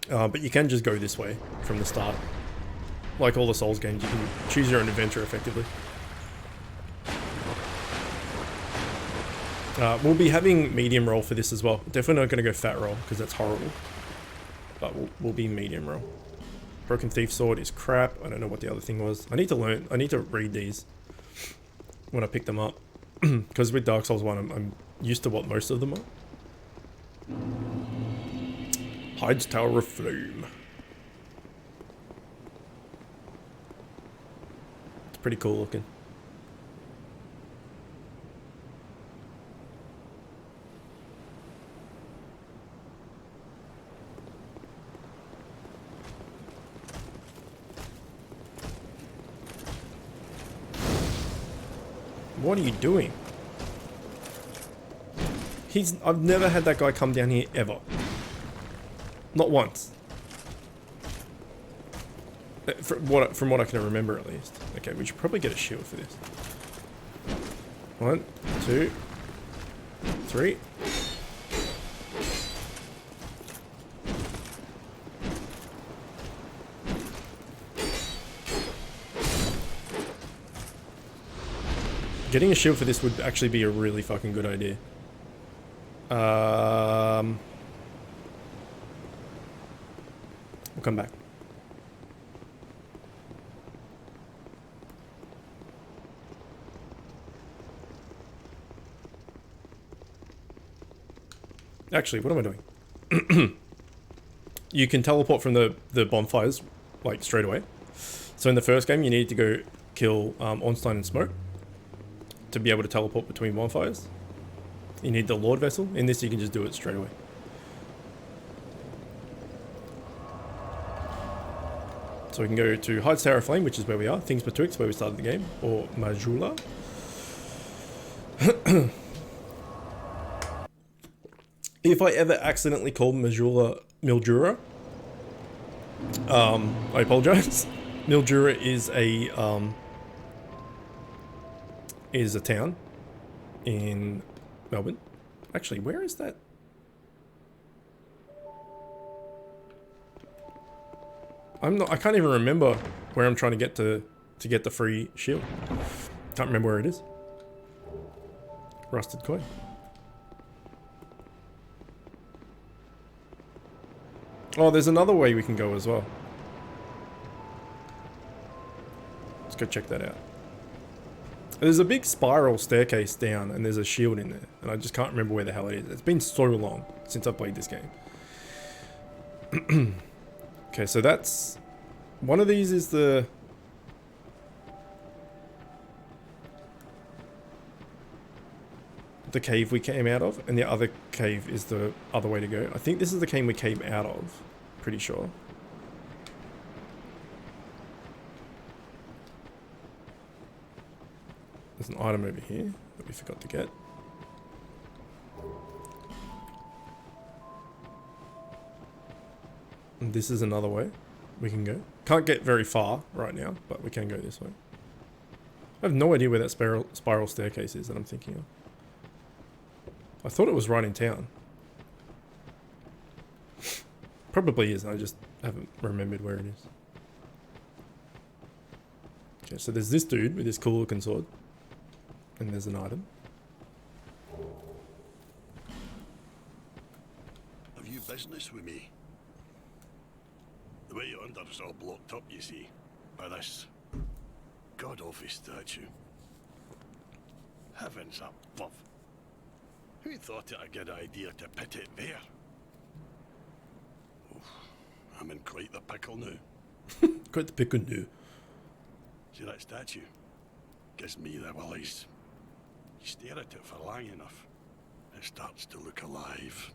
Speaker 1: But you can just go this way from the start. Like all the Souls games, you can choose your own adventure effectively. We'll be having medium roll for this as well. Definitely not going to go fat roll because that's horrible. But we'll be medium roll. Broken Thief Sword is crap. I don't know what the other thing was. I need to read these when I pick them up. Because with Dark Souls 1, I'm used to what most of them are. Hides Tower of Flame. It's pretty cool looking. What are you doing? I've never had that guy come down here ever. Not once. From what I can remember at least. Okay, we should probably get a shield for this. 1, 2, 3. Getting a shield for this would actually be a really fucking good idea. We'll come back. Actually, what am I doing? You can teleport from the bonfires, like, straight away. So in the first game, you need to go kill Ornstein and Smoke to be able to teleport between bonfires. You need the Lord Vessel. In this, you can just do it straight away. So we can go to Hides Tower of Flame, which is where we are. Things Betwixt, where we started the game. Or Majula. If I ever accidentally called Majula Mildura, I apologize. Mildura is a town in Melbourne. Actually, where is that? I can't even remember where I'm trying to get to get the free shield. Can't remember where it is. Rusted coin. Oh, there's another way we can go as well. Let's go check that out. There's a big spiral staircase down and there's a shield in there. And I just can't remember where the hell it is. It's been so long since I played this game. Okay, so that's... One of these is the... cave we came out of, and the other cave is the other way to go. I think this is the cave we came out of. Pretty sure. There's an item over here that we forgot to get. And this is another way we can go. Can't get very far right now, but we can go this way. I have no idea where that spiral staircase is that I'm thinking of. I thought it was right in town. Probably is, I just haven't remembered where it is. Okay, so there's this dude with this cool looking sword. And there's an item.
Speaker 9: Have you business with me? The way yonder is all blocked up, you see, by this god-awful statue. Heavens above. Who thought it a good idea to put it there? Oh, I'm in quite the pickle now.
Speaker 1: Quite the pickle now.
Speaker 9: See that statue? Gives me the willies. You stare at it for long enough, it starts to look alive.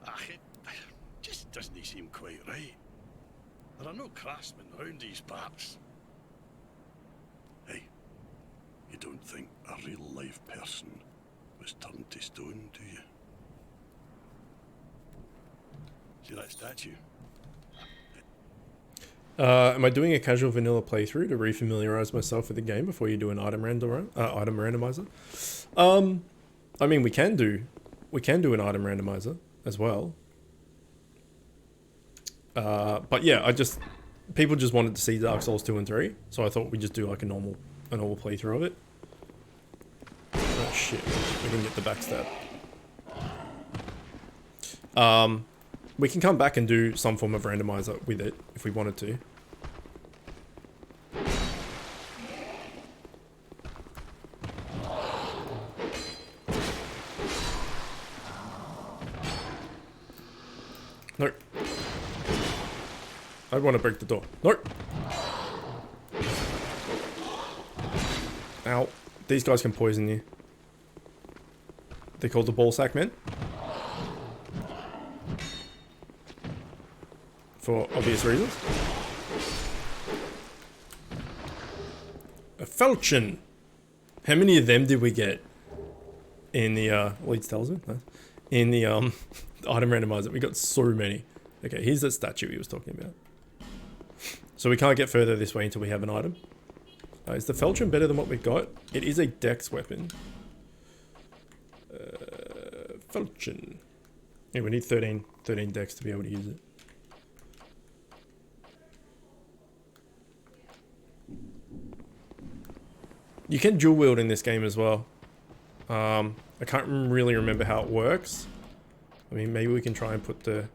Speaker 9: It just doesn't seem quite right. There are no craftsmen round these parts. Hey, you don't think a real-life person was turned to stone, do you? See that statue?
Speaker 1: Am I doing a casual vanilla playthrough to refamiliarize myself with the game before you do an item randomizer? I mean, we can do an item randomizer as well. But yeah, people just wanted to see Dark Souls 2 and 3, so I thought we'd just do like a normal playthrough of it. Oh shit, we didn't get the backstab. We can come back and do some form of randomizer with it if we wanted to. I want to break the door. Nope. Ow. These guys can poison you. They're called the ball sack men. For obvious reasons. A falchion. How many of them did we get in the Leeds tells me? In the item randomizer? We got so many. Okay, here's that statue he was talking about. So we can't get further this way until we have an item. Is the falchion better than what we've got? It is a dex weapon. Falchion. Yeah, we need 13 dex to be able to use it. You can dual wield in this game as well. I can't really remember how it works. I mean, maybe we can try and put the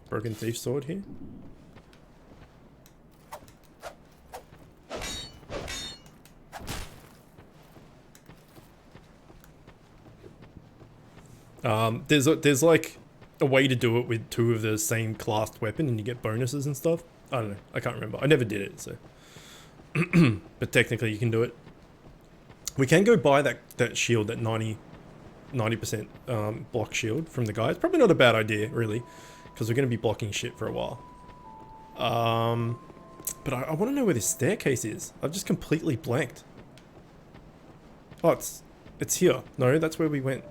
Speaker 1: broken thief sword here. There's like a way to do it with two of the same classed weapon and you get bonuses and stuff. I don't know. I can't remember. I never did it, so. But technically you can do it. We can go buy that shield, that 90% block shield from the guy. It's probably not a bad idea, really, because we're going to be blocking shit for a while. But I want to know where this staircase is. I've just completely blanked. Oh, it's here. No, that's where we went.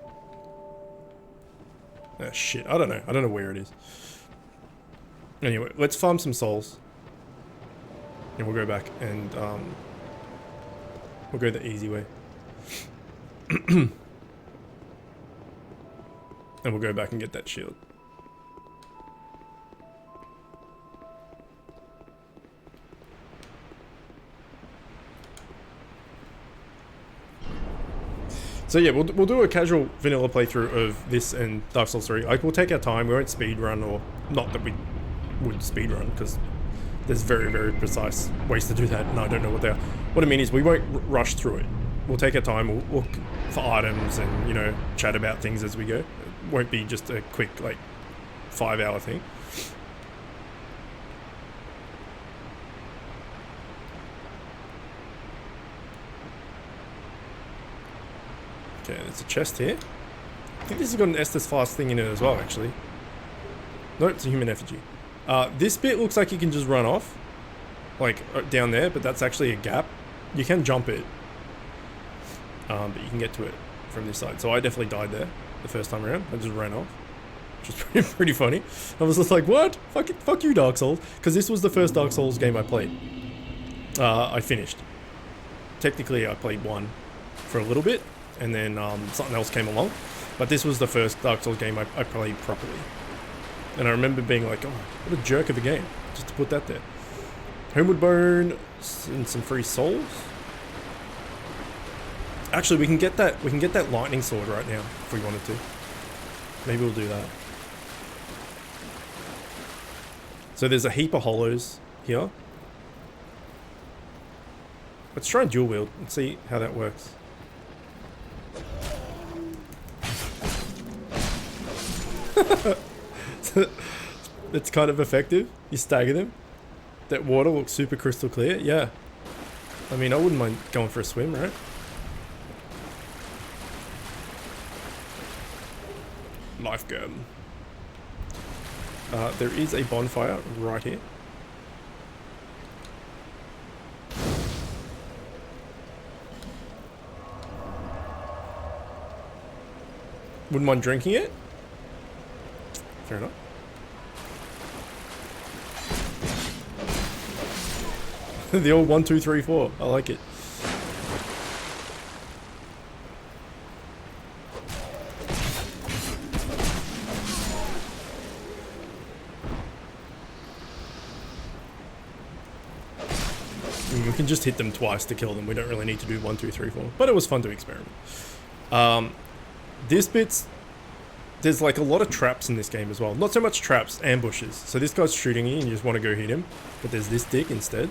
Speaker 1: Oh, shit. I don't know. I don't know where it is. Anyway, let's farm some souls. And we'll go back and we'll go the easy way. And we'll go back and get that shield. So yeah, we'll do a casual vanilla playthrough of this and Dark Souls 3. Like, we'll take our time. We won't speedrun, or not that we would speedrun, because there's very, very precise ways to do that, and I don't know what they are. What I mean is, we won't rush through it. We'll take our time. We'll look for items and, you know, chat about things as we go. It won't be just a quick, like, 5-hour thing. Okay, there's a chest here. I think this has got an Estus Fast thing in it as well, actually. No, it's a human effigy. This bit looks like you can just run off. Like, down there, but that's actually a gap. You can jump it. But you can get to it from this side. So I definitely died there the first time around. I just ran off. Which was pretty funny. I was just like, what? Fuck you, Dark Souls. Because this was the first Dark Souls game I played. I finished. Technically, I played one for a little bit. And then something else came along. But this was the first Dark Souls game I played properly. And I remember being like, oh, what a jerk of a game. Just to put that there. Homeward Bone and some free souls. Actually, we can get that lightning sword right now if we wanted to. Maybe we'll do that. So there's a heap of hollows here. Let's try and dual wield and see how that works. It's kind of effective. You stagger them. That water looks super crystal clear. Yeah. I mean, I wouldn't mind going for a swim, right? Life gun. There is a bonfire right here. Wouldn't mind drinking it. Fair enough. The old 1, 2, 3, 4. I like it. We can just hit them twice to kill them. We don't really need to do 1, 2, 3, 4. But it was fun to experiment. This bit's... There's like a lot of traps in this game as well. Not so much traps, ambushes. So this guy's shooting you and you just want to go hit him. But there's this dick instead.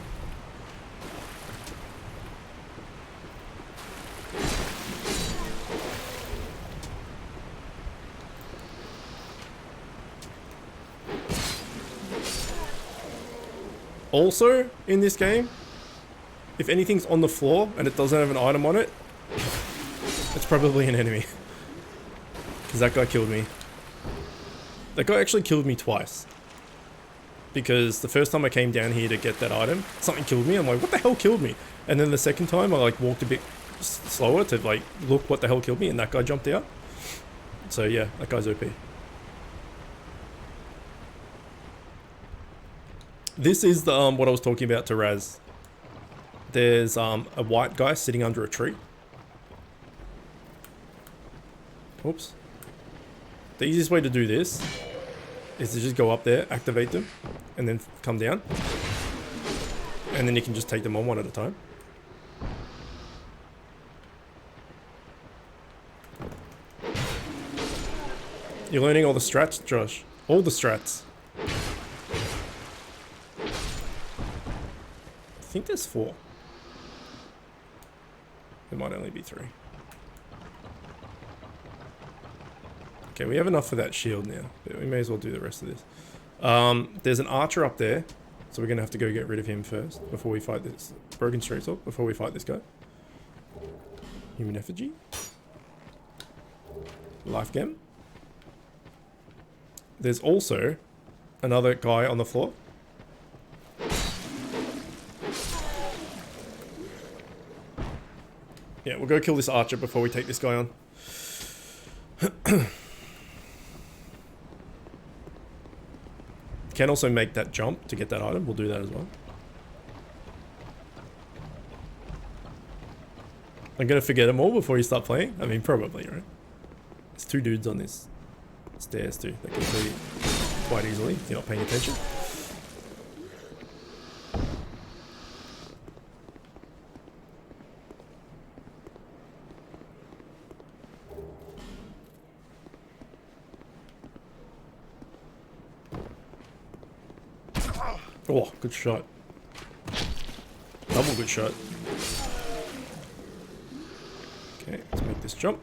Speaker 1: Also, in this game, if anything's on the floor and it doesn't have an item on it, it's probably an enemy. Because that guy killed me. That guy actually killed me twice. Because the first time I came down here to get that item, something killed me. I'm like, what the hell killed me? And then the second time I like walked a bit slower to like look what the hell killed me, and that guy jumped out. So yeah, that guy's OP. This is the what I was talking about to Raz. There's a white guy sitting under a tree. Oops. The easiest way to do this is to just go up there, activate them, and then come down. And then you can just take them on one at a time. You're learning all the strats, Josh. All the strats. I think there's 4. There might only be 3. Okay, we have enough for that shield now, but we may as well do the rest of this. There's an archer up there, so we're gonna have to go get rid of him first before we fight this broken street sword. Before we fight this guy. Human effigy. Life gem. There's also another guy on the floor. Yeah, we'll go kill this archer before we take this guy on. Can also make that jump to get that item. We'll do that as well. I'm gonna forget them all before you start playing. I mean, probably, right? There's 2 dudes on this stairs too. They can kill you quite easily if you're not paying attention. Oh, good shot. Double good shot. Okay, let's make this jump.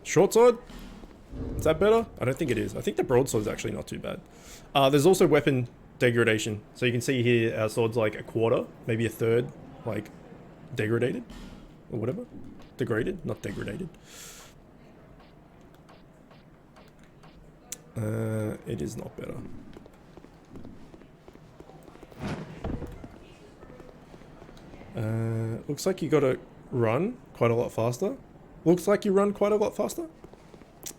Speaker 1: Short sword? Is that better? I don't think it is. I think the broadsword is actually not too bad. There's also weapon degradation. So you can see here our sword's like a quarter, maybe a third, like degraded or whatever. Degraded, not degraded. It is not better. Looks like you gotta run quite a lot faster. Looks like you run quite a lot faster.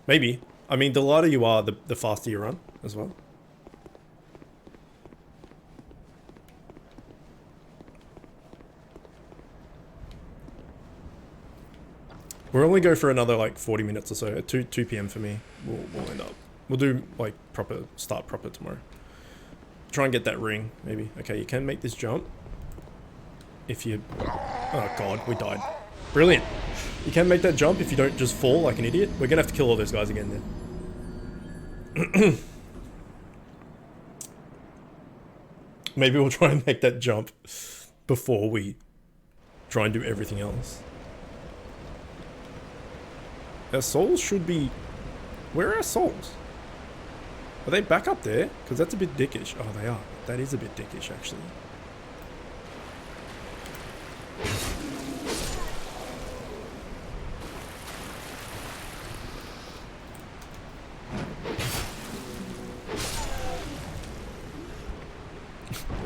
Speaker 1: Maybe. I mean, the lighter you are, the faster you run as well. We'll only go for another like 40 minutes or so. At 2 p.m. for me, we'll end up. We'll do like start proper tomorrow. Try and get that ring, maybe. Okay, you can make this jump. If you... Oh god, we died. Brilliant. You can make that jump if you don't just fall like an idiot. We're gonna have to kill all those guys again then. Maybe we'll try and make that jump before we try and do everything else. Our souls should be... Where are our souls? Are they back up there? Because that's a bit dickish. Oh, they are. That is a bit dickish, actually.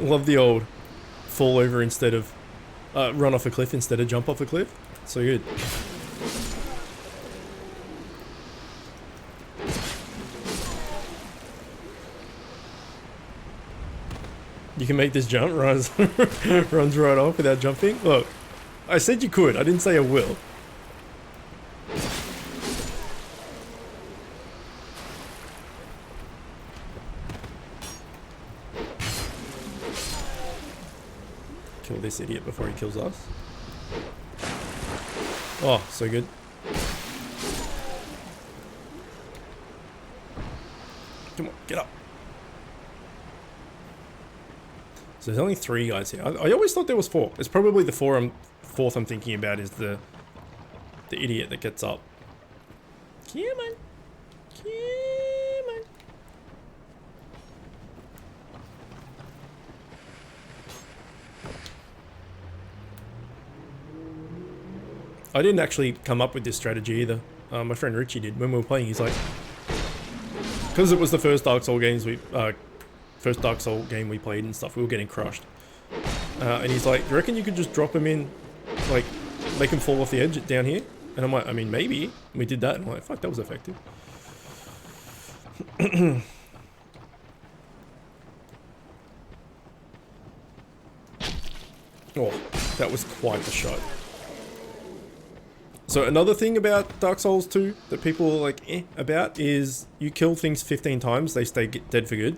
Speaker 1: Love the old fall over instead of... run off a cliff instead of jump off a cliff. So good. You can make this jump, runs right off without jumping. Look, I said you could, I didn't say I will. Kill this idiot before he kills us. Oh, so good. Come on, get up. So there's only 3 guys here. I always thought there was 4. It's probably the 4th I'm thinking about is the idiot that gets up. Come on. Come I didn't actually come up with this strategy either. My friend Richie did. When we were playing, he's like, because it was the first Dark Soul game we played and stuff, we were getting crushed. And he's like, you reckon you could just drop him in, like, make him fall off the edge down here? And I'm like, I mean, maybe. And we did that, and I'm like, fuck, that was effective. Oh, that was quite the shot. So another thing about Dark Souls 2 that people are like about is you kill things 15 times, they stay dead for good.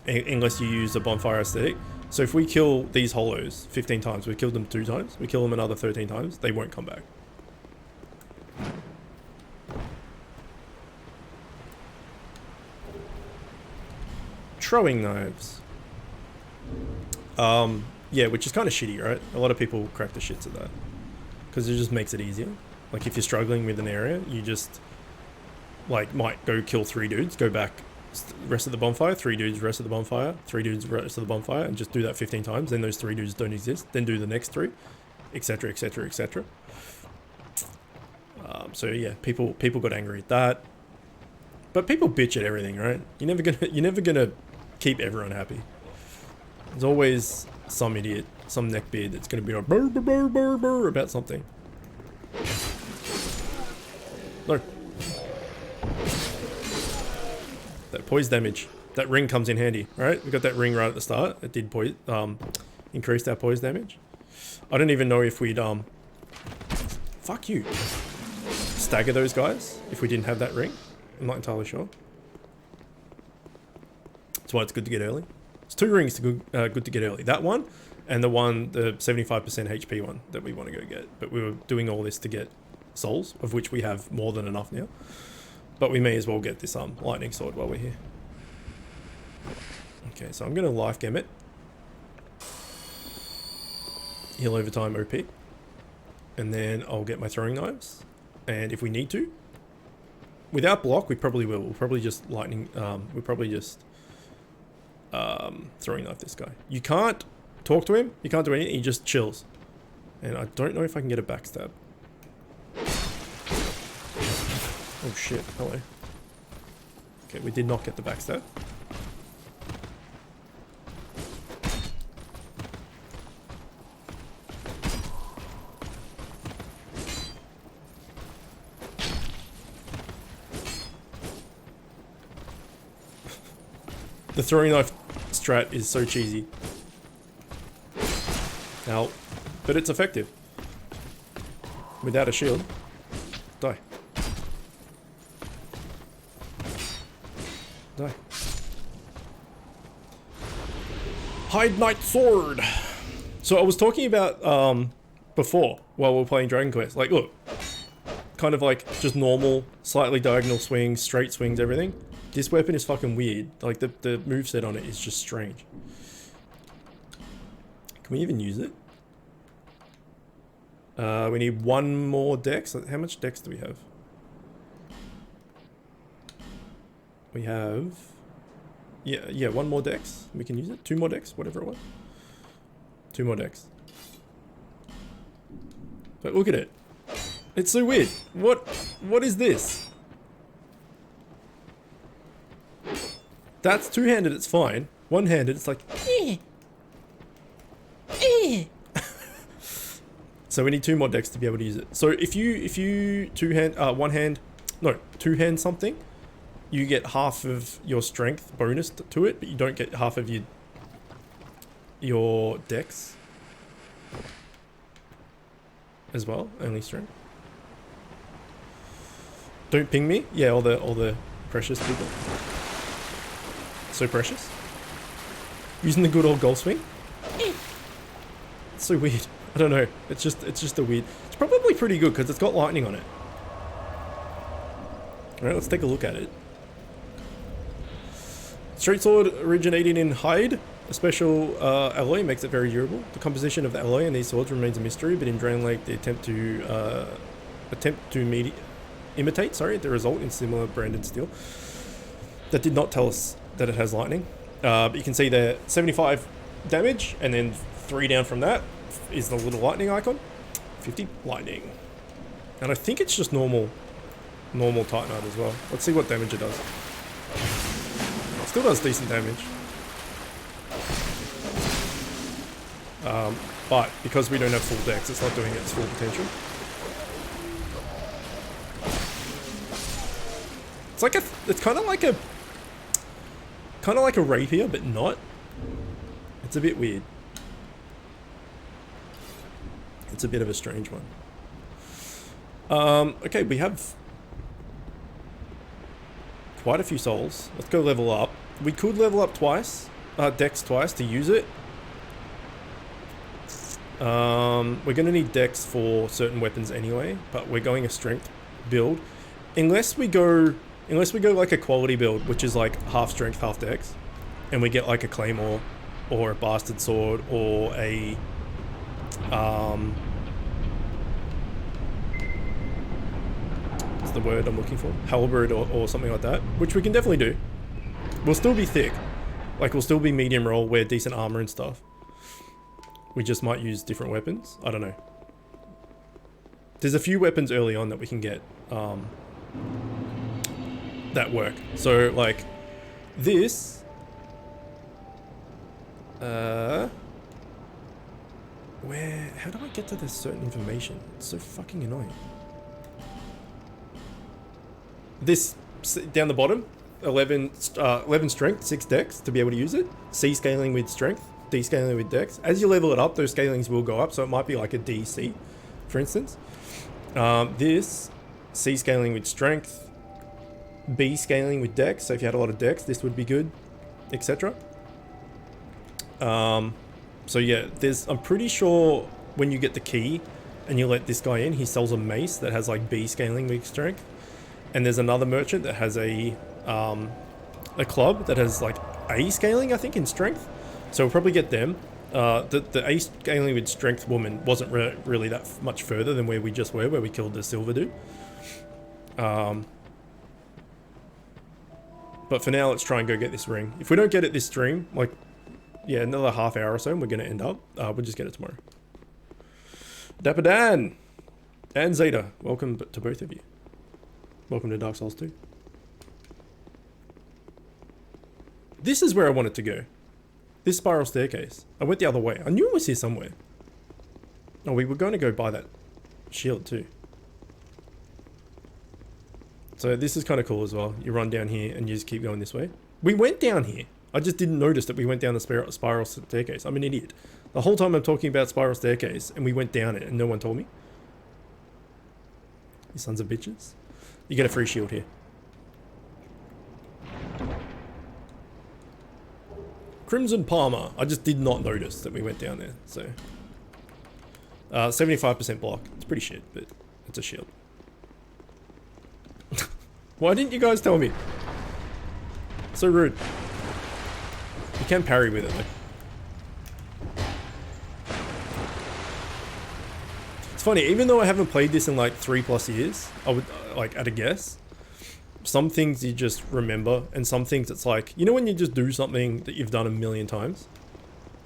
Speaker 1: Unless you use a bonfire aesthetic. So if we kill these hollows 15 times, we killed them 2 times, we kill them another 13 times, they won't come back. Throwing knives. Yeah, which is kind of shitty, right? A lot of people crack the shits at that. Because it just makes it easier. Like if you're struggling with an area, you just like might go kill 3 dudes, go back rest of the bonfire, 3 dudes, rest of the bonfire, 3 dudes, rest of the bonfire, and just do that 15 times. Then those 3 dudes don't exist. Then do the next 3, etc., etc., etc. So yeah, people got angry at that. But people bitch at everything, right? You're never gonna keep everyone happy. There's always some idiot, some neckbeard that's gonna be like burr, burr, burr, burr, burr, about something. No. That poise damage. That ring comes in handy, right? We got that ring right at the start. It did increased our poise damage. I don't even know if we'd fuck you. Stagger those guys if we didn't have that ring. I'm not entirely sure. That's why it's good to get early. It's 2 rings to good to get early. That one and the 75% HP one that we want to go get. But we were doing all this to get souls, of which we have more than enough now. But we may as well get this lightning sword while we're here. Okay, so I'm going to life gem it. Heal over time OP. And then I'll get my throwing knives. And if we need to, without block, we probably will. We'll probably just lightning, we'll probably just throwing knife this guy. You can't talk to him, you can't do anything, he just chills. And I don't know if I can get a backstab. Oh shit, hello. Okay, we did not get the backstab. The throwing knife strat is so cheesy. Now, but it's effective. Without a shield. Die. Die. Hide Knight Sword! So I was talking about, before, while we were playing Dragon Quest. Like, look. Kind of like, just normal, slightly diagonal swings, straight swings, everything. This weapon is fucking weird. Like, the moveset on it is just strange. Can we even use it? We need 1 more dex. How much dex do we have? We have... Yeah, 1 more dex. We can use it. 2 more dex, whatever it was. 2 more dex. But look at it. It's so weird. What is this? That's 2-handed, it's fine. 1-handed, it's like, eh. Eh. So we need 2 more decks to be able to use it. So if you 2-hand something, you get half of your strength bonus to it, but you don't get half of your dex as well. Only strength. Don't ping me. Yeah, all the precious people. So precious. Using the good old gold swing. It's so weird. I don't know. It's just a weird. It's probably pretty good because it's got lightning on it. All right, let's take a look at it. Straight sword originating in hide. A special alloy makes it very durable. The composition of the alloy in these swords remains a mystery, but in Dragon Lake, they attempt to imitate the result in similar branded steel. That did not tell us that it has lightning. But you can see there 75 damage, and then 3 down from that is the little lightning icon. 50 lightning. And I think it's just normal Titanite as well. Let's see what damage it does. It still does decent damage. But because we don't have full dex, it's not doing its full potential. It's like it's kind of like a rapier, but not. It's a bit weird. It's a bit of a strange one. Okay, we have quite a few souls. Let's go level up. We could level up twice, dex twice to use it. We're gonna need dex for certain weapons anyway, but we're going a strength build. Unless we go like a quality build, which is like half strength, half dex, and we get like a claymore or a bastard sword or a what's the word I'm looking for? Halberd or something like that, which we can definitely do. We'll still be thick. Like we'll still be medium roll, wear decent armor and stuff. We just might use different weapons. I don't know. There's a few weapons early on that we can get that work. So like this how do I get to this certain information? It's so fucking annoying. This down the bottom, 11 strength, 6 dex to be able to use it. C scaling with strength, D scaling with dex. As you level it up, those scalings will go up, so it might be like a DC, for instance. This C scaling with strength, B scaling with dex. So if you had a lot of dex, this would be good, etc. So yeah, I'm pretty sure when you get the key and you let this guy in, he sells a mace that has like B scaling with strength. And there's another merchant that has a club that has like A scaling, I think, in strength. So we'll probably get them. The A scaling with strength woman wasn't really that much further than where we just were, where we killed the silver dude. But for now, let's try and go get this ring. If we don't get it this stream, like, yeah, another half hour or so, and we're going to end up. We'll just get it tomorrow. Dapper Dan and Zeta, welcome to both of you. Welcome to Dark Souls 2. This is where I wanted to go. This spiral staircase. I went the other way. I knew it was here somewhere. Oh, we were going to go buy that shield too. So this is kind of cool as well. You run down here and you just keep going this way. We went down here. I just didn't notice that we went down the spiral staircase. I'm an idiot. The whole time I'm talking about spiral staircase and we went down it and no one told me. You sons of bitches. You get a free shield here. Crimson Palmer. I just did not notice that we went down there, so. 75% block. It's pretty shit, but it's a shield. Why didn't you guys tell me? So rude. You can parry with it, though. It's funny, even though I haven't played this in like 3+ years, I would, like, at a guess, some things you just remember, and some things it's like, you know when you just do something that you've done a million times?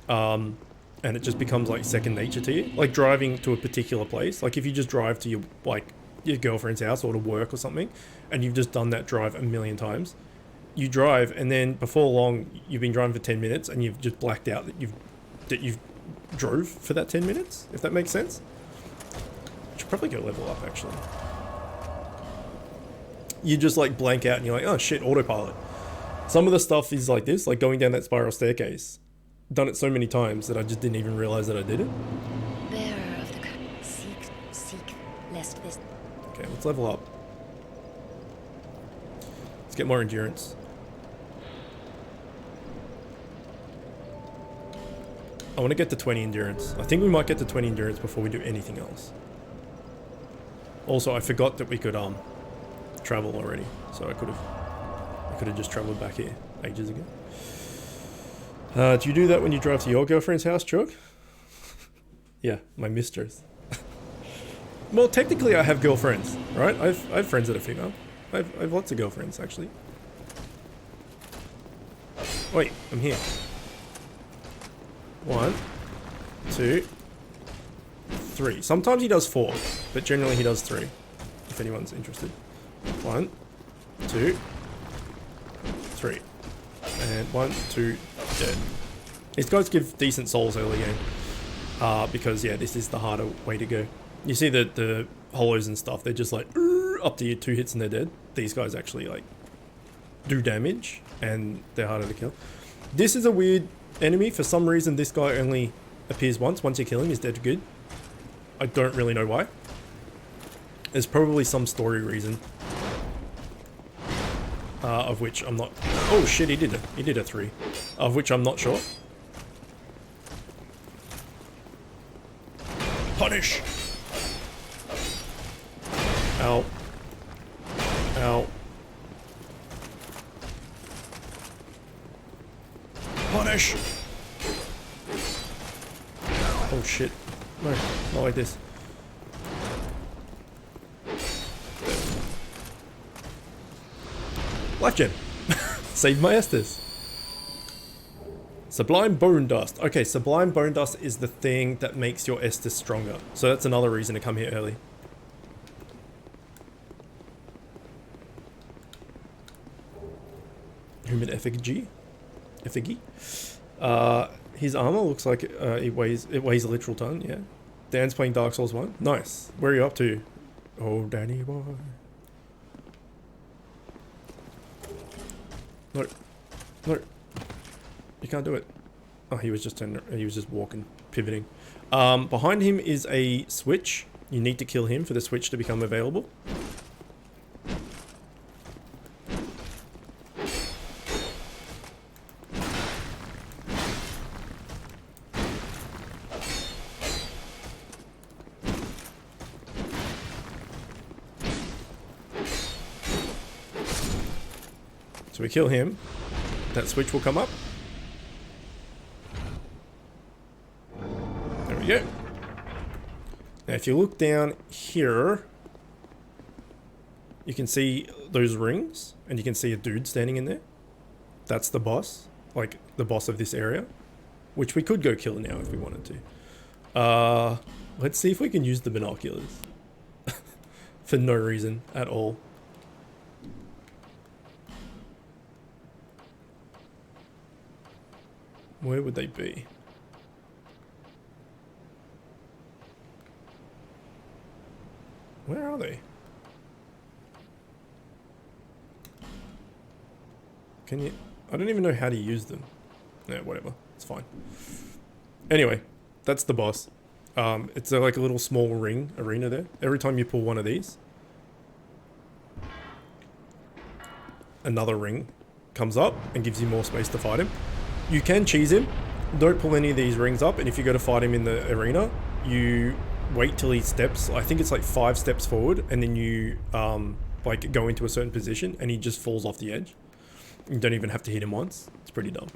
Speaker 1: And it just becomes like second nature to you? Like driving to a particular place. Like if you just drive to your girlfriend's house or to work or something, and you've just done that drive a million times. You drive, and then before long, you've been driving for 10 minutes, and you've just blacked out that you've drove for that 10 minutes, if that makes sense. Should probably go level up, actually. You just like blank out and you're like, oh shit, autopilot. Some of the stuff is like this, like going down that spiral staircase. Done it so many times that I just didn't even realize that I did it.
Speaker 6: Bearer of the seek, lest this.
Speaker 1: Okay, let's level up. Let's get more endurance. I want to get to 20 endurance. I think we might get to 20 endurance before we do anything else. Also, I forgot that we could travel already, so I could have just traveled back here ages ago. Do you do that when you drive to your girlfriend's house, Chook? Yeah, my mistress. Well, technically I have girlfriends, right? I have friends that are female. I have lots of girlfriends, actually. Wait, I'm here. 1, 2, 3. Sometimes he does 4. but generally he does 3, if anyone's interested. 1, 2, 3. And 1, 2, dead. These guys give decent souls early game. Because, yeah, this is the harder way to go. You see the hollows and stuff, they're just like, up to you 2 hits and they're dead. These guys actually, like, do damage, and they're harder to kill. This is a weird enemy. For some reason, this guy only appears once. Once you kill him, he's dead good. I don't really know why. There's probably some story reason. Of which I'm not... Oh shit, he did a 3. Of which I'm not sure. Punish! Ow. Ow. Punish! Oh shit. No, not like this. Life gem. Save my Estes. Sublime Bone Dust. Okay, Sublime Bone Dust is the thing that makes your Estes stronger. So that's another reason to come here early. Human effigy. Effigy. His armor looks like it weighs a literal ton. Yeah. Dan's playing Dark Souls 1. Nice. Where are you up to? Oh, Danny boy. No. No. You can't do it. Oh, he was just walking, pivoting. Behind him is a switch. You need to kill him for the switch to become available. So we kill him. That switch will come up. There we go. Now if you look down here, you can see those rings, and you can see a dude standing in there. That's the boss, like the boss of this area, which we could go kill now if we wanted to. Let's see if we can use the binoculars for no reason at all. Where would they be? Where are they? Can you... I don't even know how to use them. Yeah, whatever. It's fine. Anyway, that's the boss. It's like a little small ring arena there. Every time you pull one of these, another ring comes up and gives you more space to fight him. You can cheese him. Don't pull any of these rings up, and if you go to fight him in the arena, you wait till he steps, I think it's like 5 steps forward, and then you like go into a certain position and he just falls off the edge. You don't even have to hit him once. It's pretty dumb.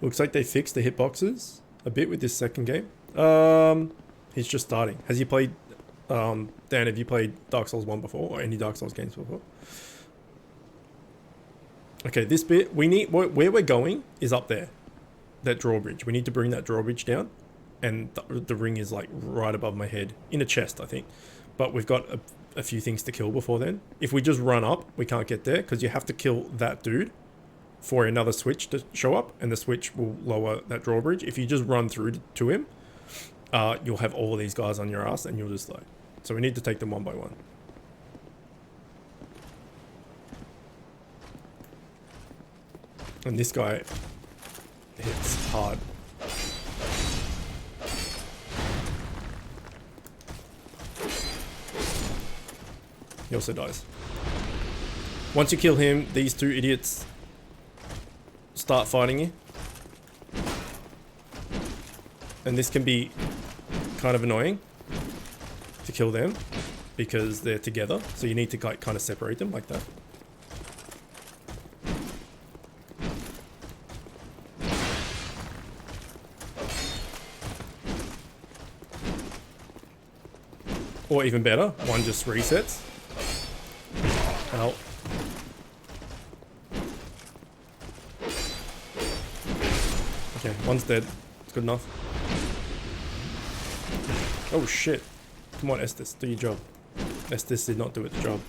Speaker 1: Looks like they fixed the hitboxes a bit with this second game. He's just starting. Has he played Dan, have you played Dark Souls 1 before, or any Dark Souls games before? Okay, this bit, we need, where we're going is up there. That drawbridge. We need to bring that drawbridge down. And the ring is like right above my head. In a chest, I think. But we've got a few things to kill before then. If we just run up, we can't get there. Because you have to kill that dude for another switch to show up. And the switch will lower that drawbridge. If you just run through to him, you'll have all of these guys on your ass and you'll just die. So we need to take them one by one. And this guy hits hard. He also dies. Once you kill him, these 2 idiots start fighting you. And this can be kind of annoying to kill them because they're together. So you need to kind of separate them like that. Or even better, one just resets. Ow. Okay, one's dead. It's good enough. Oh shit. Come on, Estes, do your job. Estes did not do its job.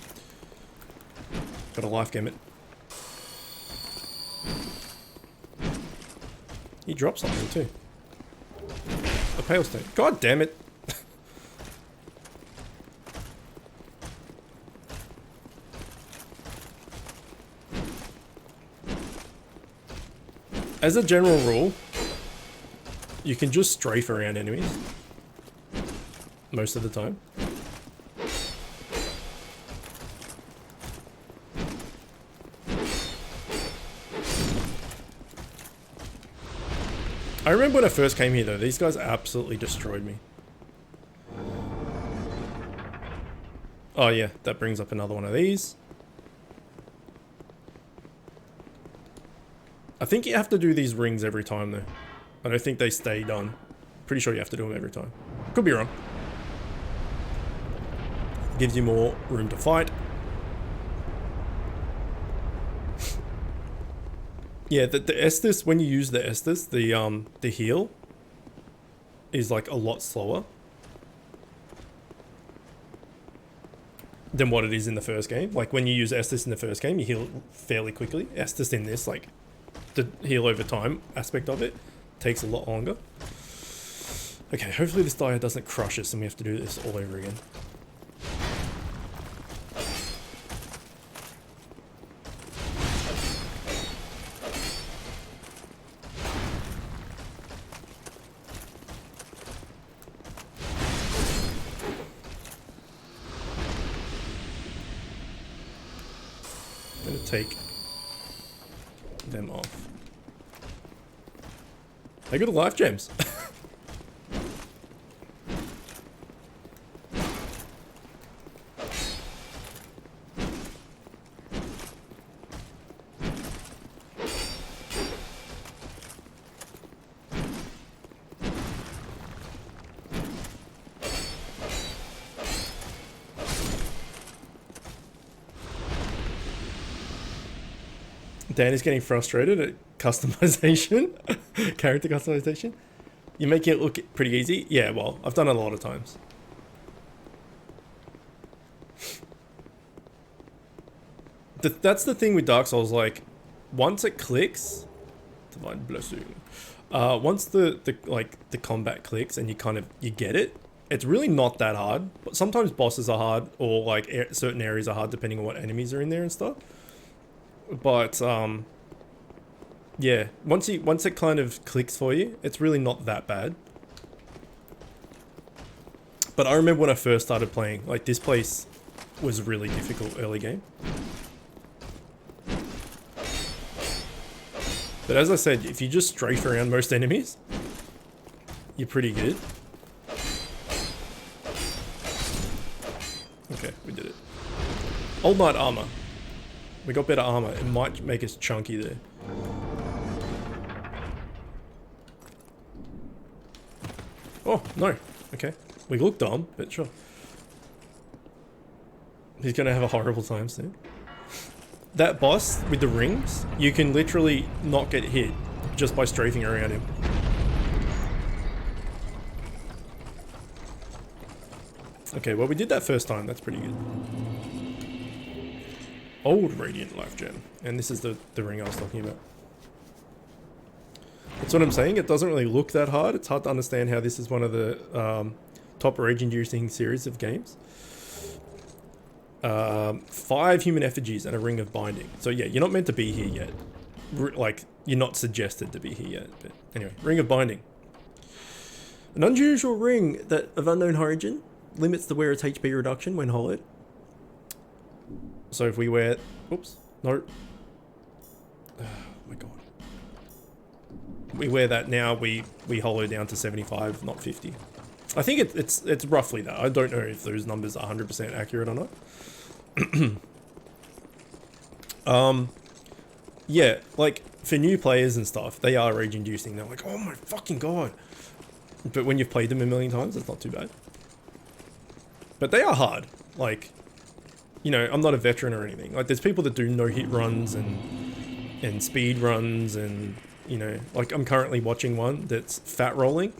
Speaker 1: Got a life gamut. He dropped something too. A pale stone. God damn it. As a general rule, you can just strafe around enemies. Most of the time. I remember when I first came here though, these guys absolutely destroyed me. Oh yeah, that brings up another one of these. I think you have to do these rings every time though. I don't think they stay done. Pretty sure you have to do them every time. Could be wrong. Gives you more room to fight. Yeah, the Estus, when you use the Estus, the heal is like a lot slower than what it is in the first game. Like when you use Estus in the first game, you heal fairly quickly. Estus in this, like the heal over time aspect of it takes a lot longer. Okay, hopefully this dia doesn't crush us and we have to do this all over again. I'm gonna take them off. They got life gems. Dan is getting frustrated at customization, character customization. You make it look pretty easy. Yeah, well, I've done it a lot of times. That's the thing with Dark Souls, like, once it clicks, divine blessing. Once the combat clicks and you get it, it's really not that hard. But sometimes bosses are hard, or like certain areas are hard depending on what enemies are in there and stuff. But yeah, once it kind of clicks for you, it's really not that bad. But I remember when I first started playing, like this place was really difficult early game. But as I said, if you just strafe around most enemies, you're pretty good. Okay, we did it. Old Knight armor. We got better armor. It might make us chunky there. Oh, no. Okay. We look dumb, but sure. He's gonna have a horrible time soon. That boss with the rings, you can literally not get hit just by strafing around him. Okay, well we did that first time. That's pretty good. Old Radiant Life Gem. And this is the ring I was talking about. That's what I'm saying. It doesn't really look that hard. It's hard to understand how this is one of the top rage-inducing series of games. 5 human effigies and a ring of binding. So yeah, you're not meant to be here yet. Like, you're not suggested to be here yet. But anyway, ring of binding. An unusual ring that of unknown origin limits the wearer's HP reduction when hollowed. So if we wear... Oops. No. Oh my god. We wear that now, we hollow down to 75, not 50. I think it's roughly that. I don't know if those numbers are 100% accurate or not. Yeah, like, for new players and stuff, they are rage-inducing. They're like, oh my fucking god. But when you've played them a million times, it's not too bad. But they are hard. Like... You know, I'm not a veteran or anything. Like, there's people that do no-hit runs and speed runs and, you know, like I'm currently watching one that's fat rolling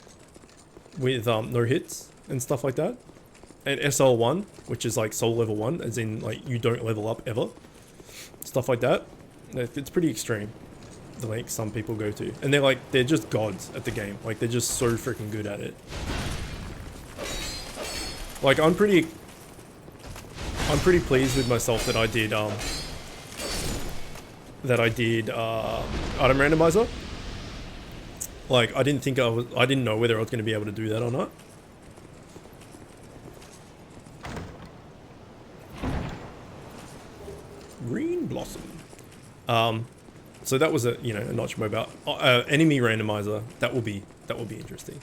Speaker 1: with no hits and stuff like that. And SL1, which is like soul level 1, as in like you don't level up ever. Stuff like that. It's pretty extreme, the length some people go to. And they're just gods at the game. Like they're just so freaking good at it. Like I'm pretty pleased with myself that I did item randomizer. Like I didn't know whether I was going to be able to do that or not. Green Blossom. So that was a notch mobile enemy randomizer. That will be interesting.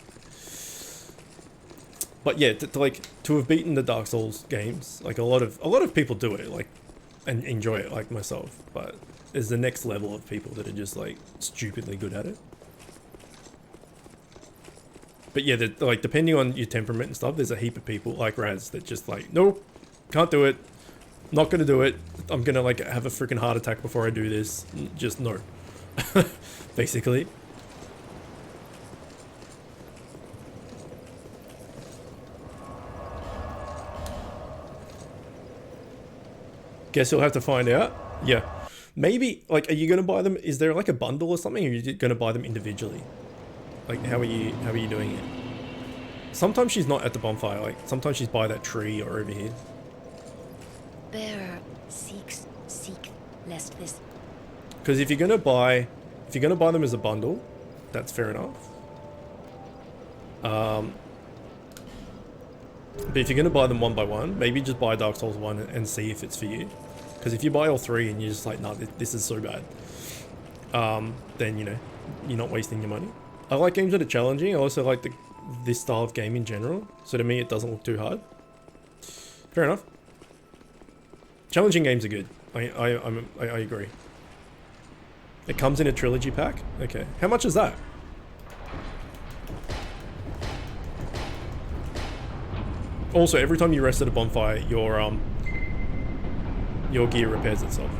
Speaker 1: But yeah, to have beaten the Dark Souls games, like a lot of people do it, like, and enjoy it, like myself. But there's the next level of people that are just like stupidly good at it. But yeah, like depending on your temperament and stuff, there's a heap of people like Raz that just like, nope, can't do it, not gonna do it. I'm gonna like have a freaking heart attack before I do this. Just no, basically. Guess you'll have to find out. Yeah. Maybe, like, are you going to buy them? Is there like a bundle or something? Or are you going to buy them individually? Like, how are you doing it? Sometimes she's not at the bonfire. Like, sometimes she's by that tree or over here.
Speaker 6: Bearer seek lest this.
Speaker 1: Because if you're going to buy them as a bundle, that's fair enough. But if you're going to buy them one by one, maybe just buy Dark Souls 1 and see if it's for you. Because if you buy all three and you're just like, nah, this is so bad, then, you know, you're not wasting your money. I like games that are challenging. I also like this style of game in general. So to me, it doesn't look too hard. Fair enough. Challenging games are good. I agree. It comes in a trilogy pack? Okay. How much is that? Also, every time you rest at a bonfire, your gear repairs itself.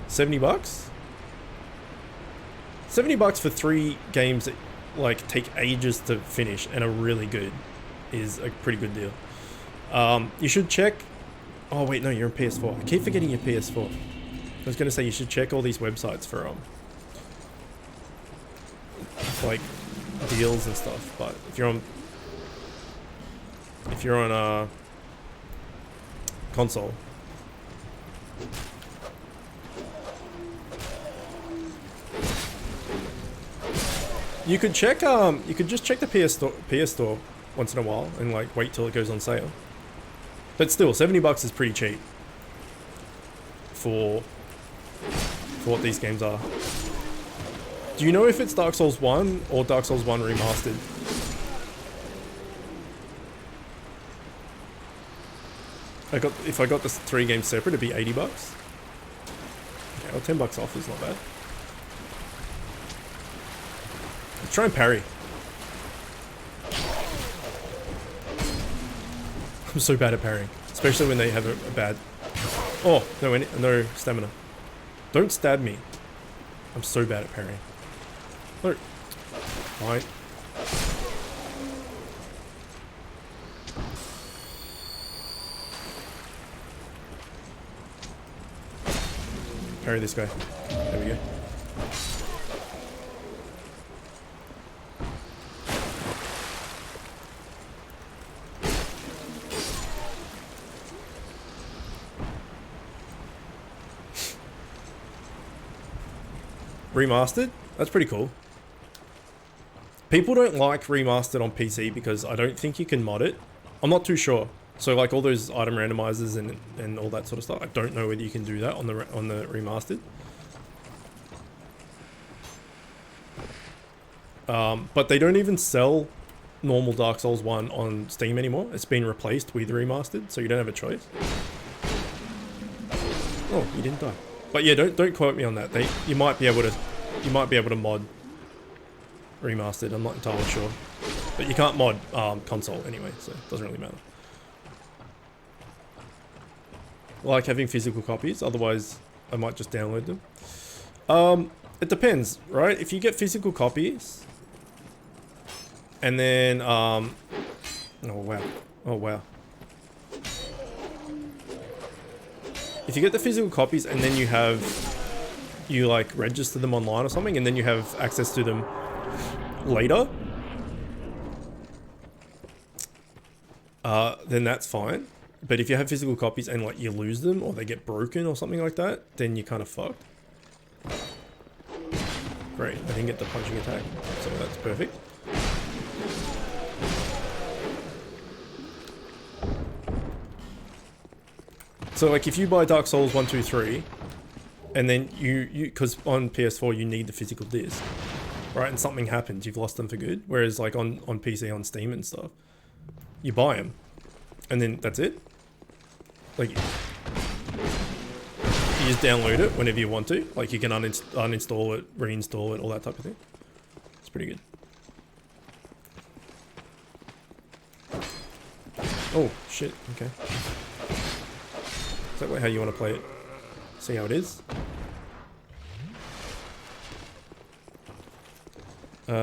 Speaker 1: 70 bucks? 70 bucks for 3 games that like take ages to finish and are really good is a pretty good deal. You should check. Oh wait, no, you're on PS4. I keep forgetting your PS4. I was gonna say you should check all these websites for like deals and stuff, but if you're on a console, you could check you could just check the PS Store once in a while and like wait till it goes on sale. But still, 70 bucks is pretty cheap for what these games are. Do you know if it's Dark Souls 1 or Dark Souls 1 Remastered? If I got the 3 games separate, it'd be 80 bucks. Okay, well, 10 bucks off is not bad. Let's try and parry. I'm so bad at parrying, especially when they have a bad... Oh, no stamina. Don't stab me. I'm so bad at parrying. No. Fine. Parry this guy. There we go. Remastered? That's pretty cool. People don't like remastered on PC because I don't think you can mod it. I'm not too sure. So like all those item randomizers and all that sort of stuff, I don't know whether you can do that on the remastered. But they don't even sell normal Dark Souls 1 on Steam anymore. It's been replaced with remastered, so you don't have a choice. Oh, you didn't die. But yeah, don't quote me on that. You might be able to mod remastered. I'm not entirely sure, but you can't mod console anyway, so it doesn't really matter. I like having physical copies. Otherwise, I might just download them. It depends, right? If you get physical copies, And then, oh wow. Oh wow. If you get the physical copies and then you like register them online or something and then you have access to them later, then that's fine. But if you have physical copies and like you lose them or they get broken or something like that, then you're kind of fucked. Great, I didn't get the punching attack, so that's perfect. So like if you buy Dark Souls 1, 2, 3, and then because on PS4 you need the physical disc, right? And something happens, you've lost them for good. Whereas like on PC, on Steam and stuff, you buy them, and then that's it. Like you just download it whenever you want to. Like you can uninstall it, reinstall it, all that type of thing. It's pretty good. Oh shit! Okay. Is that how you want to play it? See how it is? I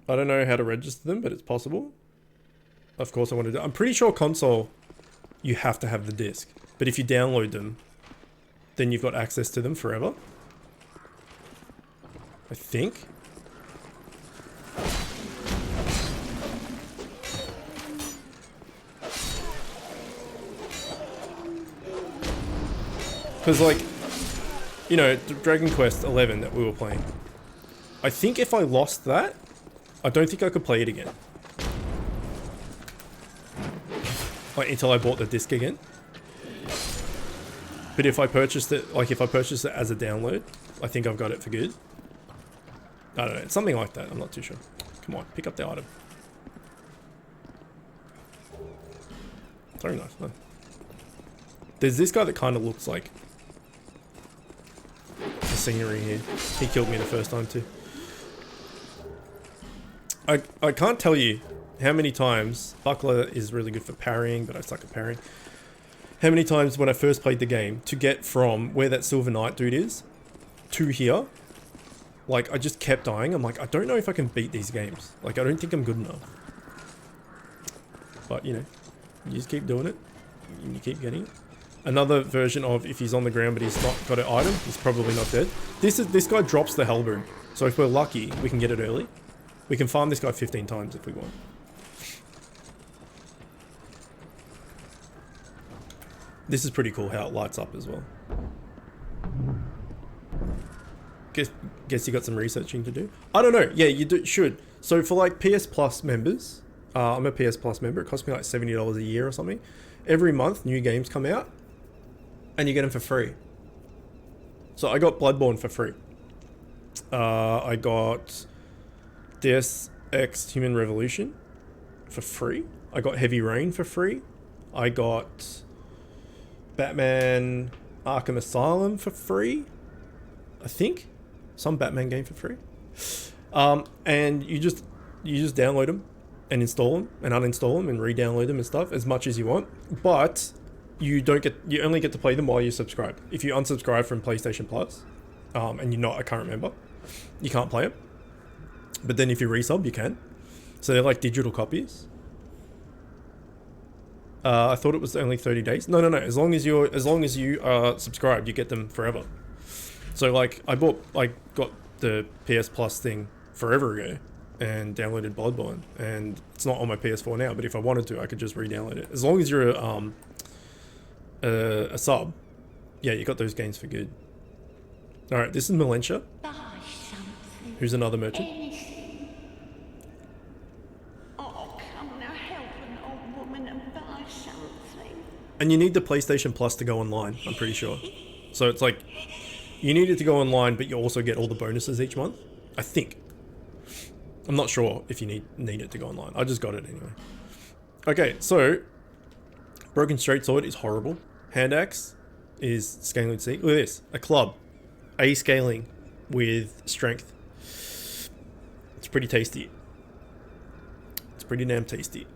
Speaker 1: don't know how to register them, but it's possible. Of course I want to do. I'm pretty sure console, you have to have the disc. But if you download them, then you've got access to them forever. I think. Because like, you know, Dragon Quest 11 that we were playing. I think if I lost that, I don't think I could play it again. Like until I bought the disc again. But if I purchased it, like if I purchased it as a download, I think I've got it for good. I don't know, it's something like that, I'm not too sure. Come on, pick up the item. Throwing knife, no. There's this guy that kind of looks like the scenery here. He killed me the first time too. I can't tell you how many times, Buckler is really good for parrying, but I suck at parrying. How many times when I first played the game, to get from where that Silver Knight dude is, to here, like I just kept dying. I'm like, I don't know if I can beat these games. Like I don't think I'm good enough. But you know, you just keep doing it, and you keep getting it. Another version of if he's on the ground but he's not got an item, he's probably not dead. This guy drops the halberd, so if we're lucky, we can get it early. We can farm this guy 15 times if we want. This is pretty cool how it lights up as well. Guess you got some researching to do. I don't know. Yeah, you should. So for like PS Plus members, I'm a PS Plus member. It costs me like $70 a year or something. Every month, new games come out, and you get them for free. So I got Bloodborne for free. I got Deus Ex Human Revolution for free. I got Heavy Rain for free. I got Batman Arkham Asylum for free. I think some Batman game for free. And you just download them and install them and uninstall them and re-download them and stuff as much as you want. But you only get to play them while you subscribe. If you unsubscribe from PlayStation Plus, and you're not a current member, you can't play them. But then if you resub, you can. So they're like digital copies. I thought it was only 30 days. No. As long as you are subscribed, you get them forever. So like I got the PS Plus thing forever ago and downloaded Bloodborne, and it's not on my PS4 now. But if I wanted to, I could just re-download it. As long as you're a sub, yeah, you got those games for good. All right, this is Melentia, who's another merchant. And you need the PlayStation Plus to go online, I'm pretty sure. So it's like, you need it to go online, but you also get all the bonuses each month. I think. I'm not sure if you need it to go online. I just got it anyway. Okay, so Broken Straight Sword is horrible. Hand Axe is scaling with C. Look at this. A club. A scaling with strength. It's pretty tasty. It's pretty damn tasty.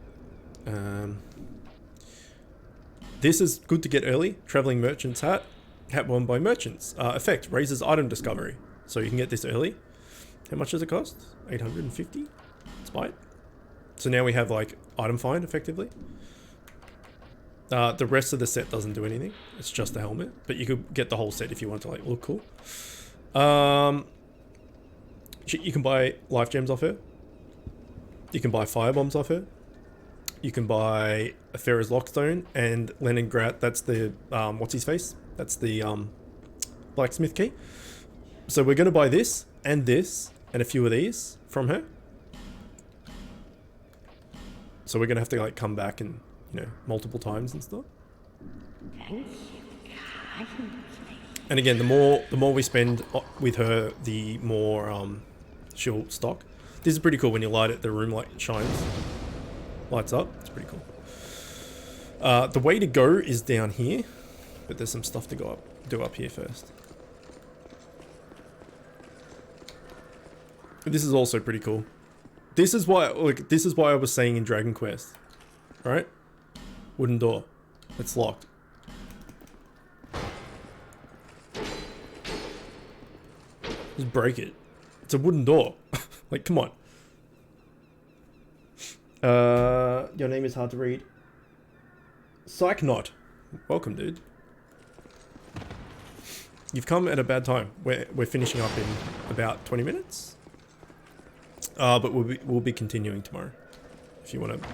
Speaker 1: This is good to get early. Traveling Merchant's Hat. Hat worn by merchants. Effect. Raises item discovery. So you can get this early. How much does it cost? 850? Spite. So now we have like item find effectively. The rest of the set doesn't do anything. It's just the helmet, but you could get the whole set if you want to like look cool. You can buy life gems off her. You can buy fire bombs off her. You can buy a Pharaoh's Lockstone and Leningrad. That's the what's his face? That's the blacksmith key. So we're gonna buy this and a few of these from her. So we're gonna have to like come back and, you know, multiple times and stuff. And again, the more we spend with her, the more she'll stock. This is pretty cool. When you light it, the room light shines, lights up. It's pretty cool. The way to go is down here, but there's some stuff to do up here first. This is also pretty cool. This is why, look, this is why I was saying in Dragon Quest, right? Wooden door. It's locked. Just break it. It's a wooden door. Like, come on. Your name is hard to read. Psychnaut. Welcome, dude. You've come at a bad time. We're finishing up in about 20 minutes. But we'll be continuing tomorrow. If you want to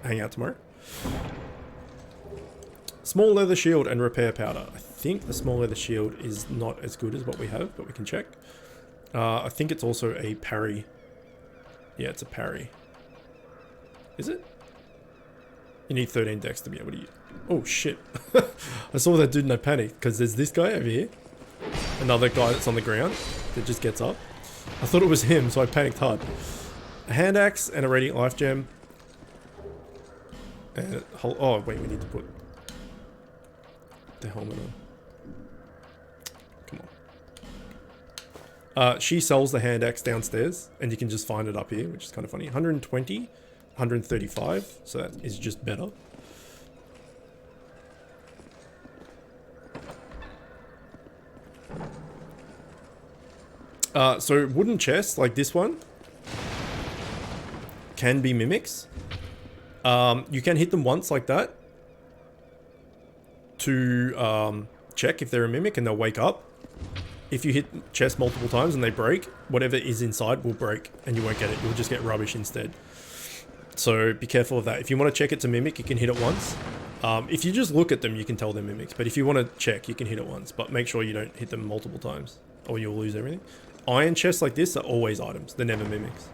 Speaker 1: hang out tomorrow. Small leather shield and repair powder. I think the small leather shield is not as good as what we have, but we can check. I think it's also a parry. Yeah, it's a parry. Is it? You need 13 dex to be able to use. Oh shit. I saw that dude and I panicked because there's this guy over here. Another guy that's on the ground that just gets up. I thought it was him, so I panicked hard. A hand axe and a radiant life gem. And oh wait, we need to put the helmet on. Come on. She sells the hand axe downstairs, and you can just find it up here, which is kind of funny. 120, 135, so that is just better. So wooden chests like this one can be mimics. You can hit them once like that to check if they're a mimic, and they'll wake up. If you hit chests multiple times and they break, whatever is inside will break and you won't get it. You'll just get rubbish instead. So be careful of that. If you want to check it's a mimic, you can hit it once. If you just look at them, you can tell they're mimics. But if you want to check, you can hit it once. But make sure you don't hit them multiple times or you'll lose everything. Iron chests like this are always items. They're never mimics.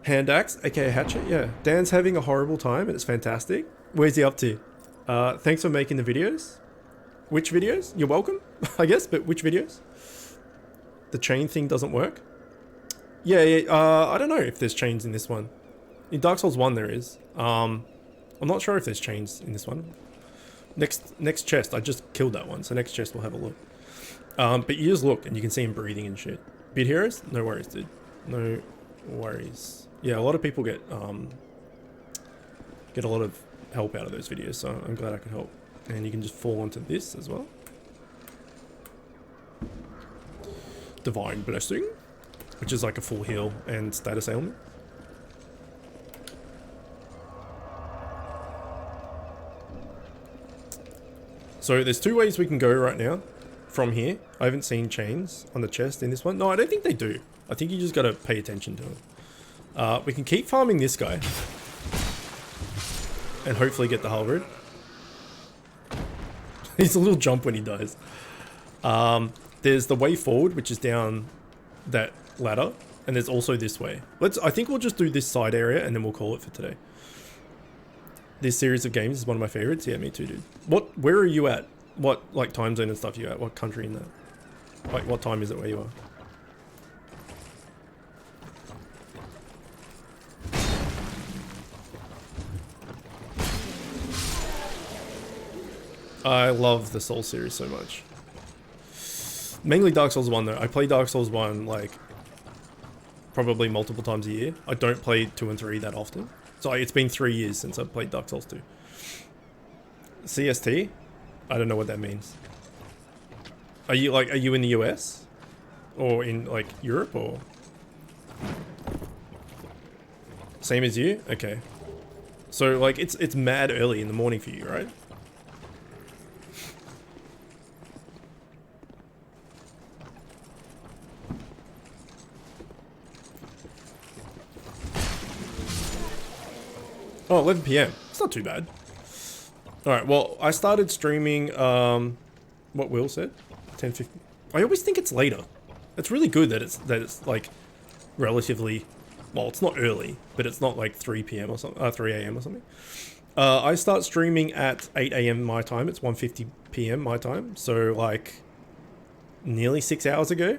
Speaker 1: Hand axe, aka hatchet, yeah. Dan's having a horrible time and it's fantastic. Where's he up to? Thanks for making the videos. Which videos? You're welcome, I guess, but which videos? The chain thing doesn't work? Yeah, I don't know if there's chains in this one. In Dark Souls 1 there is. I'm not sure if there's chains in this one. Next chest, I just killed that one, so next chest we'll have a look. But you just look and you can see him breathing and shit. Bit heroes? No worries, dude. No worries. Yeah, a lot of people get a lot of help out of those videos, so I'm glad I could help. And you can just fall onto this as well. Divine Blessing, which is like a full heal and status ailment. So there's two ways we can go right now from here. I haven't seen chains on the chest in this one. No, I don't think they do. I think you just got to pay attention to them. We can keep farming this guy and hopefully get the halberd. He's a little jump when he dies. There's the way forward, which is down that ladder, and there's also this way. I think we'll just do this side area and then we'll call it for today. This series of games is one of my favorites. Yeah, me too, dude. Where are you at? What, like, time zone and stuff you at? What country in that? Like, what time is it where you are? I love the Souls series so much. Mainly Dark Souls 1 though. I play Dark Souls 1 like probably multiple times a year. I don't play 2 and 3 that often. So it's been 3 years since I've played Dark Souls 2. CST? I don't know what that means. Are you in the US? Or in like Europe or? Same as you? Okay. So like it's mad early in the morning for you, right? Oh, 11 PM. It's not too bad. Alright, well, I started streaming, what Will said? 10:50. I always think it's later. It's really good that it's like relatively, well, it's not early, but it's not like 3 PM or something, 3 AM or something. I start streaming at 8 AM my time. It's 1:50 PM my time. So like nearly 6 hours ago.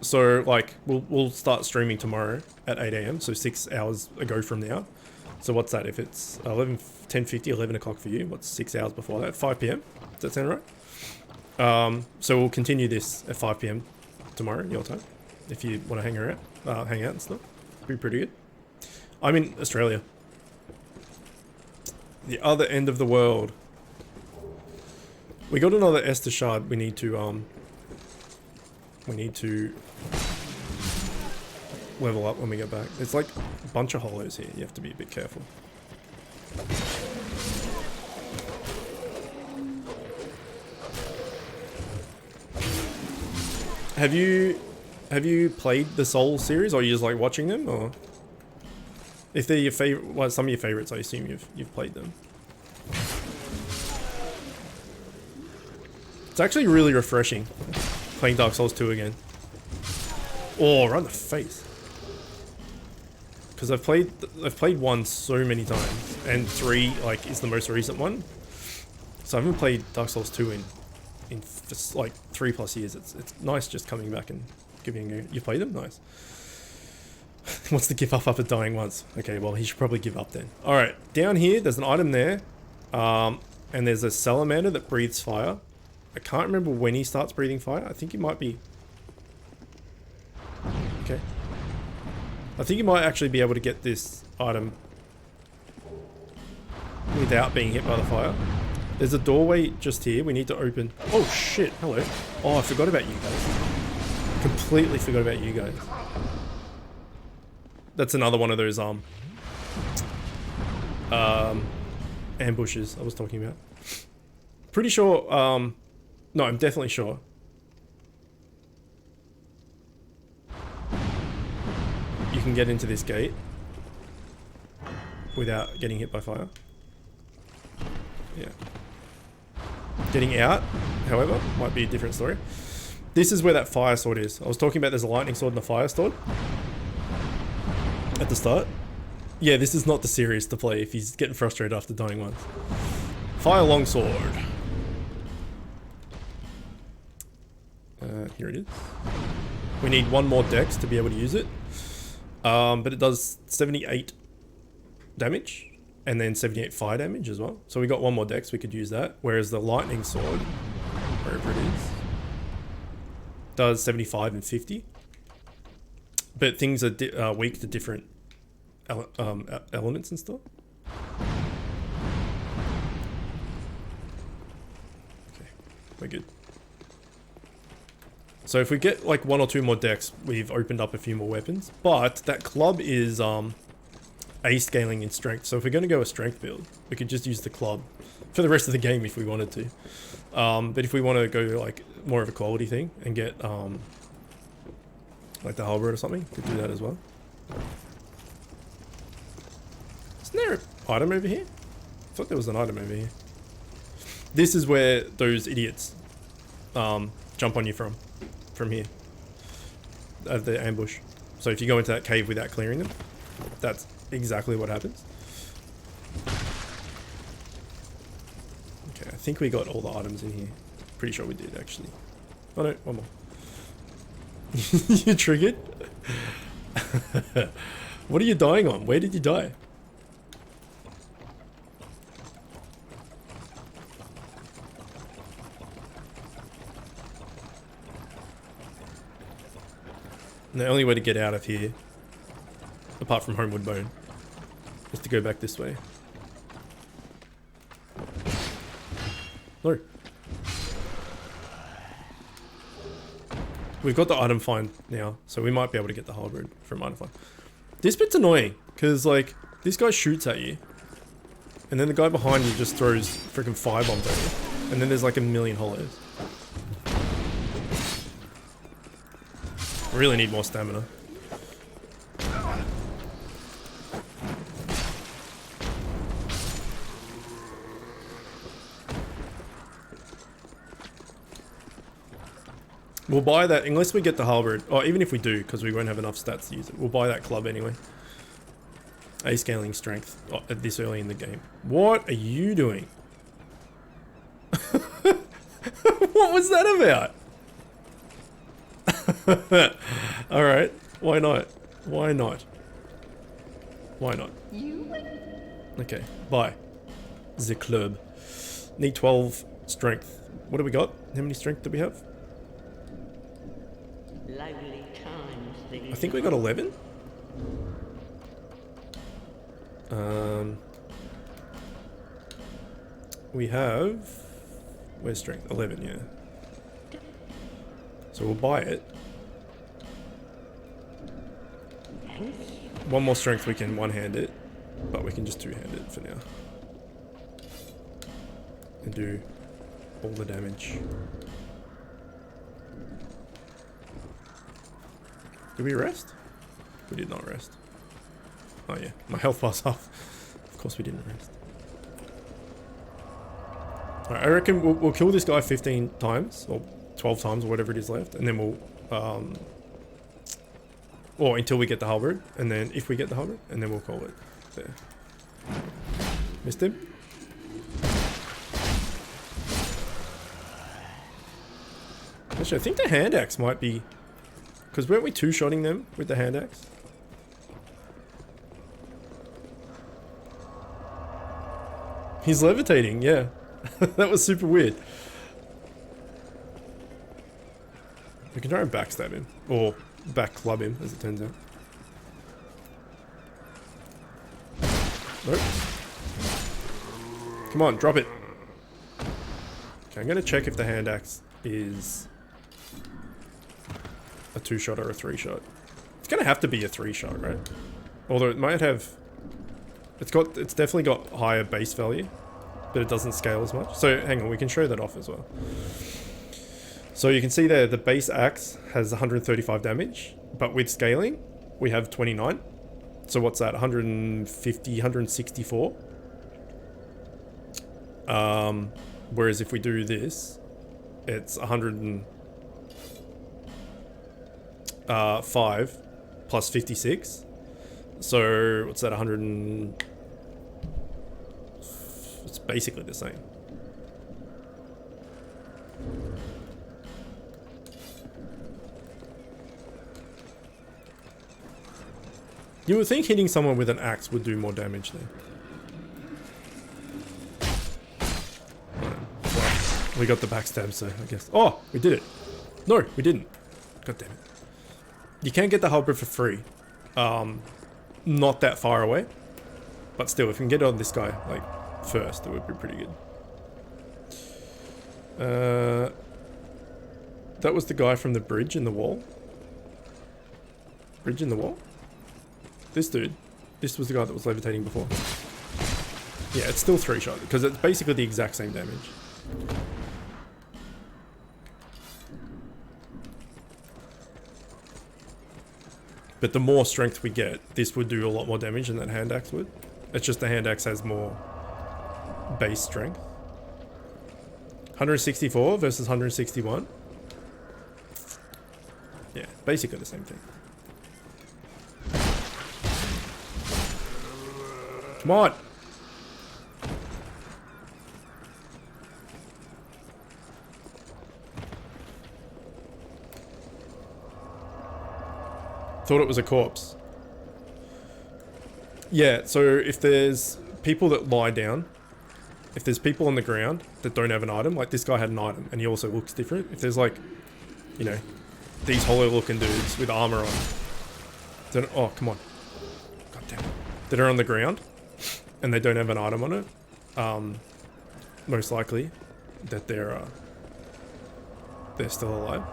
Speaker 1: So like we'll start streaming tomorrow at 8 AM. So 6 hours ago from now. So what's that? If it's 10:50, 11 o'clock for you, what's 6 hours before that? 5 PM? Does that sound right? So we'll continue this at 5 PM tomorrow, your time. If you want to hang out and stuff. Be pretty good. I'm in Australia. The other end of the world. We got another Esther shard we need to level up when we get back. There's like a bunch of hollows here. You have to be a bit careful. Have you played the Soul series, or are you just like watching them, or if they're your favorite, well, some of your favorites, I assume you've played them. It's actually really refreshing playing Dark Souls 2 again. Oh, right in the face. Because I've played 1 so many times, and 3 like is the most recent one. So I haven't played Dark Souls 2 in like 3+ years. It's nice just coming back and giving you played them? Nice. Wants to give up after dying once. Okay, well he should probably give up then. Alright, down here there's an item there. And there's a salamander that breathes fire. I can't remember when he starts breathing fire. I think he might be... Okay. I think you might actually be able to get this item without being hit by the fire. There's a doorway just here we need to open. Oh shit, hello. Oh, I forgot about you guys. Completely forgot about you guys. That's another one of those ambushes I was talking about. Pretty sure, no, I'm definitely sure. You can get into this gate without getting hit by fire. Yeah. Getting out, however, might be a different story. This is where that fire sword is. I was talking about there's a lightning sword and a fire sword at the start. Yeah, this is not the series to play if he's getting frustrated after dying once. Fire longsword. Here it is. We need 1 more dex to be able to use it. But it does 78 damage and then 78 fire damage as well. So we got 1 more dex, we could use that. Whereas the lightning sword, wherever it is, does 75 and 50. But things are weak to different elements and stuff. Okay, we're good. So if we get like 1 or 2 more decks, we've opened up a few more weapons. But that club is A scaling in strength. So if we're going to go a strength build, we could just use the club for the rest of the game if we wanted to. But if we want to go like more of a quality thing and get like the halberd or something, could do that as well. Isn't there an item over here? I thought there was an item over here. This is where those idiots jump on you from here. The ambush. So if you go into that cave without clearing them, that's exactly what happens. Okay, I think we got all the items in here. Pretty sure we did actually. Oh no, 1 more. You triggered? What are you dying on? Where did you die? And the only way to get out of here, apart from Homeward Bone, is to go back this way. No. we've got the item find now, so we might be able to get the halberd from item find. This bit's annoying, because, like, this guy shoots at you, and then the guy behind you just throws freaking firebombs at you, and then there's like a million hollows. Really need more stamina. We'll buy that, unless we get the halberd, or even if we do, because we won't have enough stats to use it. We'll buy that club anyway. A scaling strength at this early in the game. What are you doing? What was that about? Alright, why not? Why not? Why not? Okay, buy. The club. Need 12 strength. What do we got? How many strength do we have?
Speaker 4: Lively times these
Speaker 1: I think we got 11. We have... Where's strength? 11, yeah. So we'll buy it. One more strength we can one-hand it, but we can just two-hand it for now. And do all the damage. Did we rest? We did not rest. Oh yeah, my health bar's off. Of course we didn't rest. Alright, I reckon we'll kill this guy 15 times, or 12 times, or whatever it is left, and then we'll, or until we get the halberd, and then if we get the halberd, and then we'll call it there. Missed him? Actually, I think the hand axe might be, because weren't we two-shotting them with the hand axe? He's levitating, yeah. That was super weird. We can try and backstab him. Or back club him, as it turns out. Nope. Come on, drop it. Okay, I'm gonna check if the hand axe is a 2-shot or a 3-shot. It's gonna have to be a 3-shot, right? Although it might have... It's definitely got higher base value, but it doesn't scale as much. So hang on, we can show that off as well. So you can see there, the base axe has 135 damage, but with scaling, we have 29. So what's that, 150, 164? Whereas if we do this, it's 105 plus 56. So what's that, 100 and... It's basically the same. You would think hitting someone with an axe would do more damage there. Well, we got the backstab, so I guess... Oh, we did it. No, we didn't. God damn it. You can get the halberd for free. Not that far away. But still, if we can get on this guy, like, first, it would be pretty good. That was the guy from the bridge in the wall. Bridge in the wall? This dude. This was the guy that was levitating before. Yeah, it's still 3-shot, because it's basically the exact same damage. But the more strength we get, this would do a lot more damage than that hand axe would. It's just the hand axe has more base strength. 164 versus 161. Yeah, basically the same thing. Come on! Thought it was a corpse. Yeah, so if there's people that lie down, if there's people on the ground that don't have an item, like this guy had an item and he also looks different. If there's like, you know, these hollow looking dudes with armor on, then, oh, come on. God damn it. That are on the ground and they don't have an item on it, most likely that they're still alive.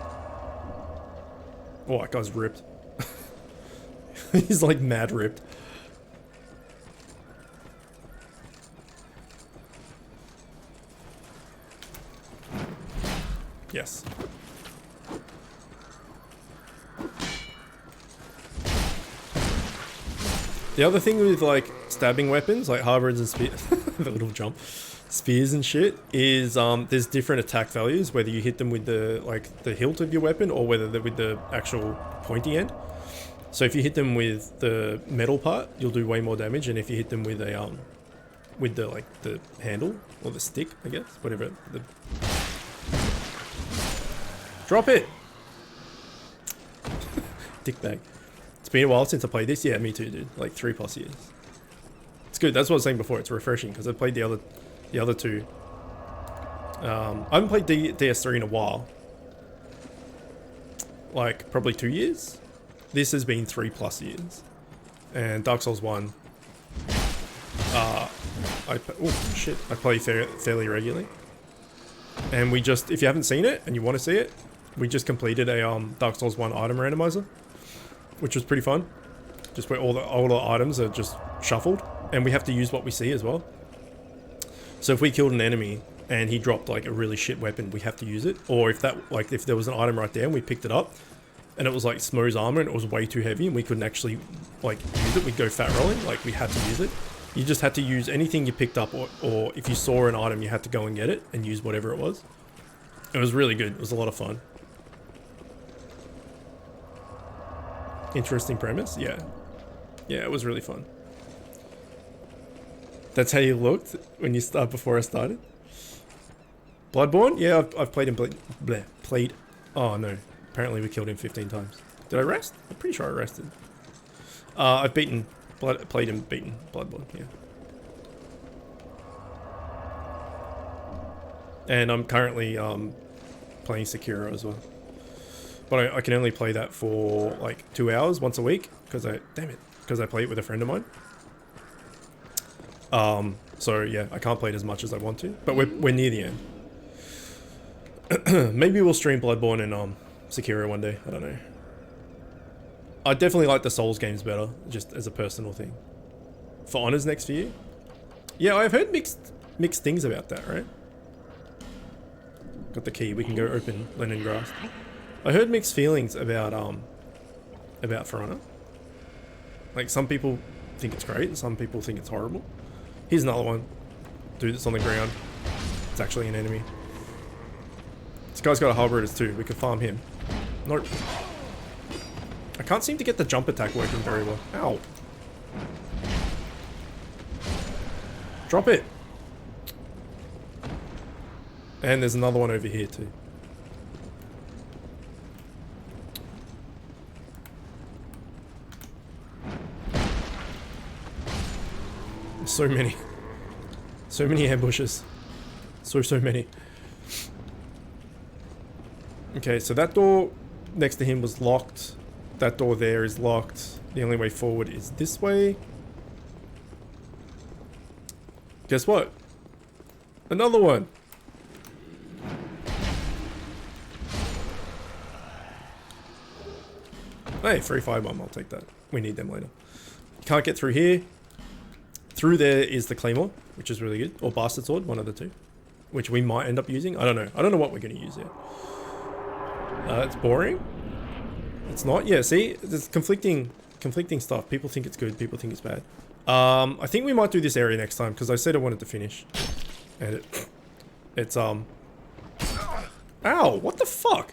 Speaker 1: Oh, that guy's ripped. He's like mad ripped. Yes. The other thing with like stabbing weapons, like halberds and spears, the little jump, spears and shit, is there's different attack values whether you hit them with the the hilt of your weapon or whether they're with the actual pointy end. So if you hit them with the metal part, you'll do way more damage, and if you hit them with a with the the handle or the stick, I guess, whatever. Drop it, dickbag. It's been a while since I played this. Yeah, me too, dude. Like 3+ years. It's good. That's what I was saying before. It's refreshing because I played the other two. I haven't played DS3 in a while. Like probably 2 years. This has been 3+ years. And Dark Souls 1. I play fairly regularly. And we just, if you haven't seen it and you want to see it, we just completed a Dark Souls 1 item randomizer, which was pretty fun. Just where all the items are just shuffled, and we have to use what we see as well. So if we killed an enemy and he dropped like a really shit weapon, we have to use it. Or if that, like if there was an item right there and we picked it up and it was like Smo's armor and it was way too heavy and we couldn't actually like use it, we'd go fat rolling. Like we had to use it. You just had to use anything you picked up, or if you saw an item, you had to go and get it and use whatever it was. It was really good. It was a lot of fun. Interesting premise, yeah. Yeah, it was really fun. That's how you looked when you start before I started. Bloodborne? Yeah, I've played him. Played. Oh no! Apparently we killed him 15 times. Did I rest? I'm pretty sure I rested. I've beaten. Played and beaten Bloodborne. Yeah. And I'm currently playing Sekiro as well. But I can only play that for like 2 hours once a week because I play it with a friend of mine. So yeah, I can't play it as much as I want to, but we're near the end. Maybe we'll stream Bloodborne and Sekiro one day. I don't know. I definitely like the Souls games better, just as a personal thing. For Honor's next year, yeah, I've heard mixed things about that. Right? Got the key. We can go open Leningrad. I heard mixed feelings about For Honor. Like some people think it's great, and some people think it's horrible. Here's another one. Dude that's on the ground. It's actually an enemy. This guy's got a halberd too. We could farm him. Nope. I can't seem to get the jump attack working very well. Ow. Drop it. And there's another one over here too. So many. So many ambushes. So many. Okay, so that door next to him was locked. That door there is locked. The only way forward is this way. Guess what? Another one. Hey, free firebomb. I'll take that. We need them later. Can't get through here. Through there is the Claymore, which is really good. Or Bastard Sword, one of the two. Which we might end up using. I don't know. I don't know what we're going to use yet. It's boring. It's not. Yeah, see? There's conflicting stuff. People think it's good. People think it's bad. I think we might do this area next time, because I said I wanted to finish. And it's, Ow! What the fuck?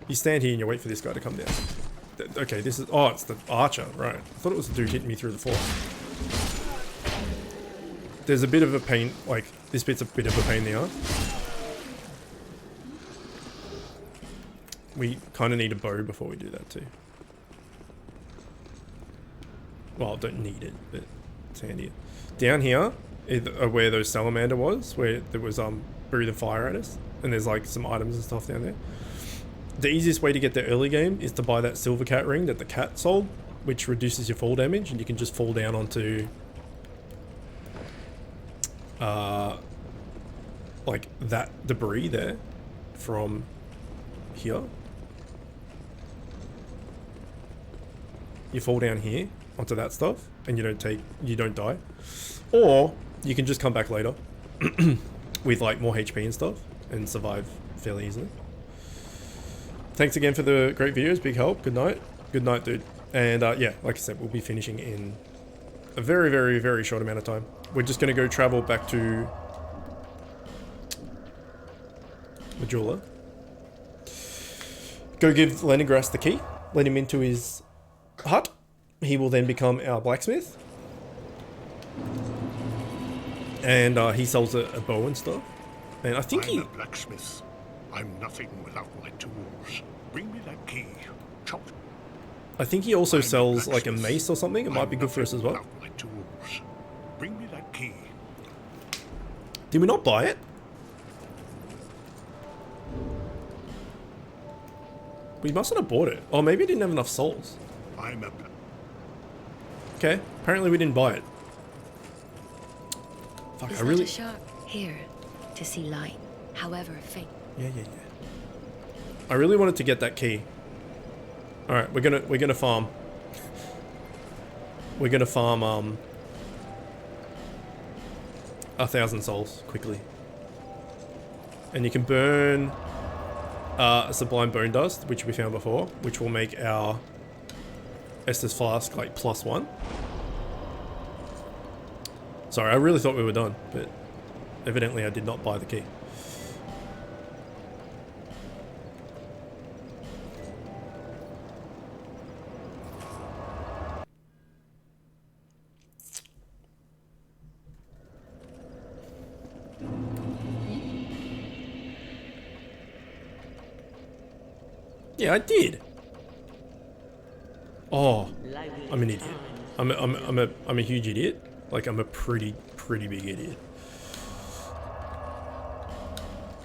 Speaker 1: You stand here and you wait for this guy to come down. Okay, this is... Oh, it's the archer. Right. I thought it was the dude hitting me through the floor. There's a bit of a pain, like, this bit's a bit of a pain in the ass. We kind of need a bow before we do that too. Well, don't need it, but it's handy. Down here, where those salamander was, where there was breathing fire at us, and there's like some items and stuff down there. The easiest way to get the early game is to buy that silver cat ring that the cat sold, which reduces your fall damage, and you can just fall down onto like that debris there from here. you fall down here onto that stuff, and you don't die. Or you can just come back later with like more HP and stuff and survive fairly easily. Thanks again for the great videos, big help. Good night. Good night, dude. And yeah, like I said, we'll be finishing in a very, very, very short amount of time. We're just gonna go travel back to Majula. Go give Lenigras the key. Let him into his hut. He will then become our blacksmith. And he sells a bow and stuff. And I think
Speaker 9: I'm a blacksmith. I'm nothing without my tools. Bring me that key. Chook.
Speaker 1: I think he also sells like a mace or something. It might be good for us as well.
Speaker 9: My tools. Bring me that key.
Speaker 1: Did we not buy it? We mustn't have bought it. Or maybe it didn't have enough souls.
Speaker 9: I'm a...
Speaker 1: Okay, apparently we didn't buy it. Fuck,
Speaker 6: Is
Speaker 1: I really...
Speaker 6: a shark here to see light, however faint?
Speaker 1: Yeah. I really wanted to get that key. All right, we're gonna farm. We're gonna farm 1,000 souls quickly. And you can burn Sublime Bone Dust, which we found before, which will make our Estus Flask like +1. Sorry, I really thought we were done, but evidently I did not buy the key. Yeah, I did. Oh, I'm an idiot. I'm a huge idiot. Like, I'm a pretty big idiot.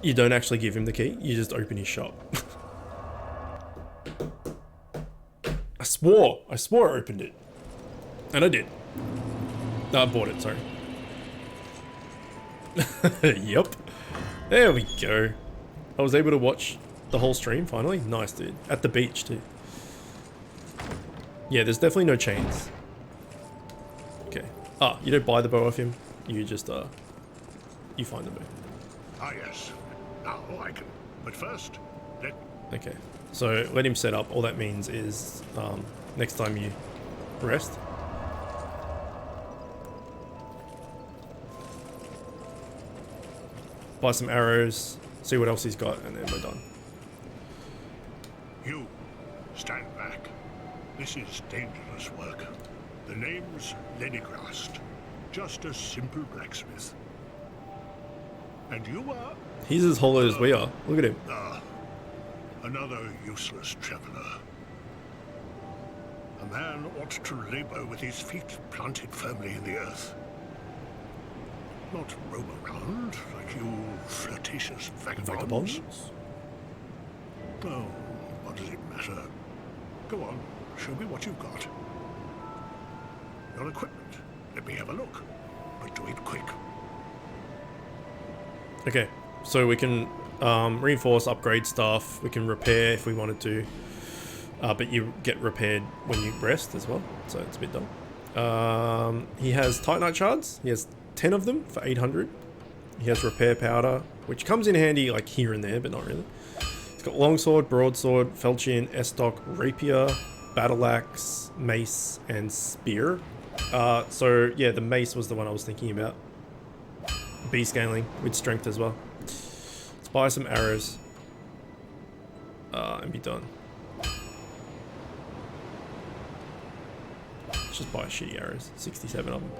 Speaker 1: You don't actually give him the key. You just open his shop. I swore I opened it. And I did. No, I bought it, sorry. Yep. There we go. I was able to watch the whole stream finally. Nice, dude. At the beach too. Yeah, there's definitely no chains. Okay. Ah, you don't buy the bow off him. You just you find the bow.
Speaker 9: Ah, yes. Now I can. But first,
Speaker 1: Okay. So let him set up. All that means is next time you rest. Buy some arrows. See what else he's got, and then we're done.
Speaker 9: You, stand back. This is dangerous work. The name's Lenigrast. Just a simple blacksmith. And you are?
Speaker 1: He's as hollow as we are. Look at him.
Speaker 9: Another useless traveler. A man ought to labor with his feet planted firmly in the earth. Not roam around like you flirtatious vagabonds. Oh, what does it matter? Go on, show me what you've got. Your equipment. Let me have a look. But do it quick.
Speaker 1: Okay, so we can reinforce, upgrade stuff. We can repair if we wanted to. But you get repaired when you rest as well. So it's a bit dumb. He has Titanite shards. He has 10 of them for 800. He has repair powder, which comes in handy like here and there, but not really. He's got longsword, broadsword, falchion, estoc, rapier, battle axe, mace, and spear. So yeah, the mace was the one I was thinking about. B scaling with strength as well. Let's buy some arrows and be done. Let's just buy shitty arrows, 67 of them.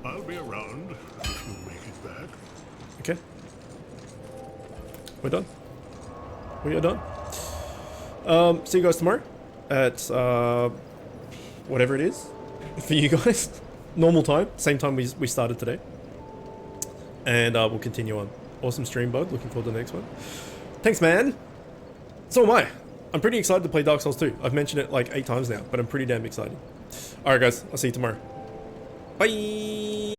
Speaker 9: I'll be around if you make it back.
Speaker 1: Okay. We're done. We are done. See you guys tomorrow at whatever it is for you guys. Normal time, same time we started today. And we'll continue on. Awesome stream, bud. Looking forward to the next one. Thanks, man. So am I. I'm pretty excited to play Dark Souls 2. I've mentioned it like 8 times now, but I'm pretty damn excited. Alright guys, I'll see you tomorrow. Bye!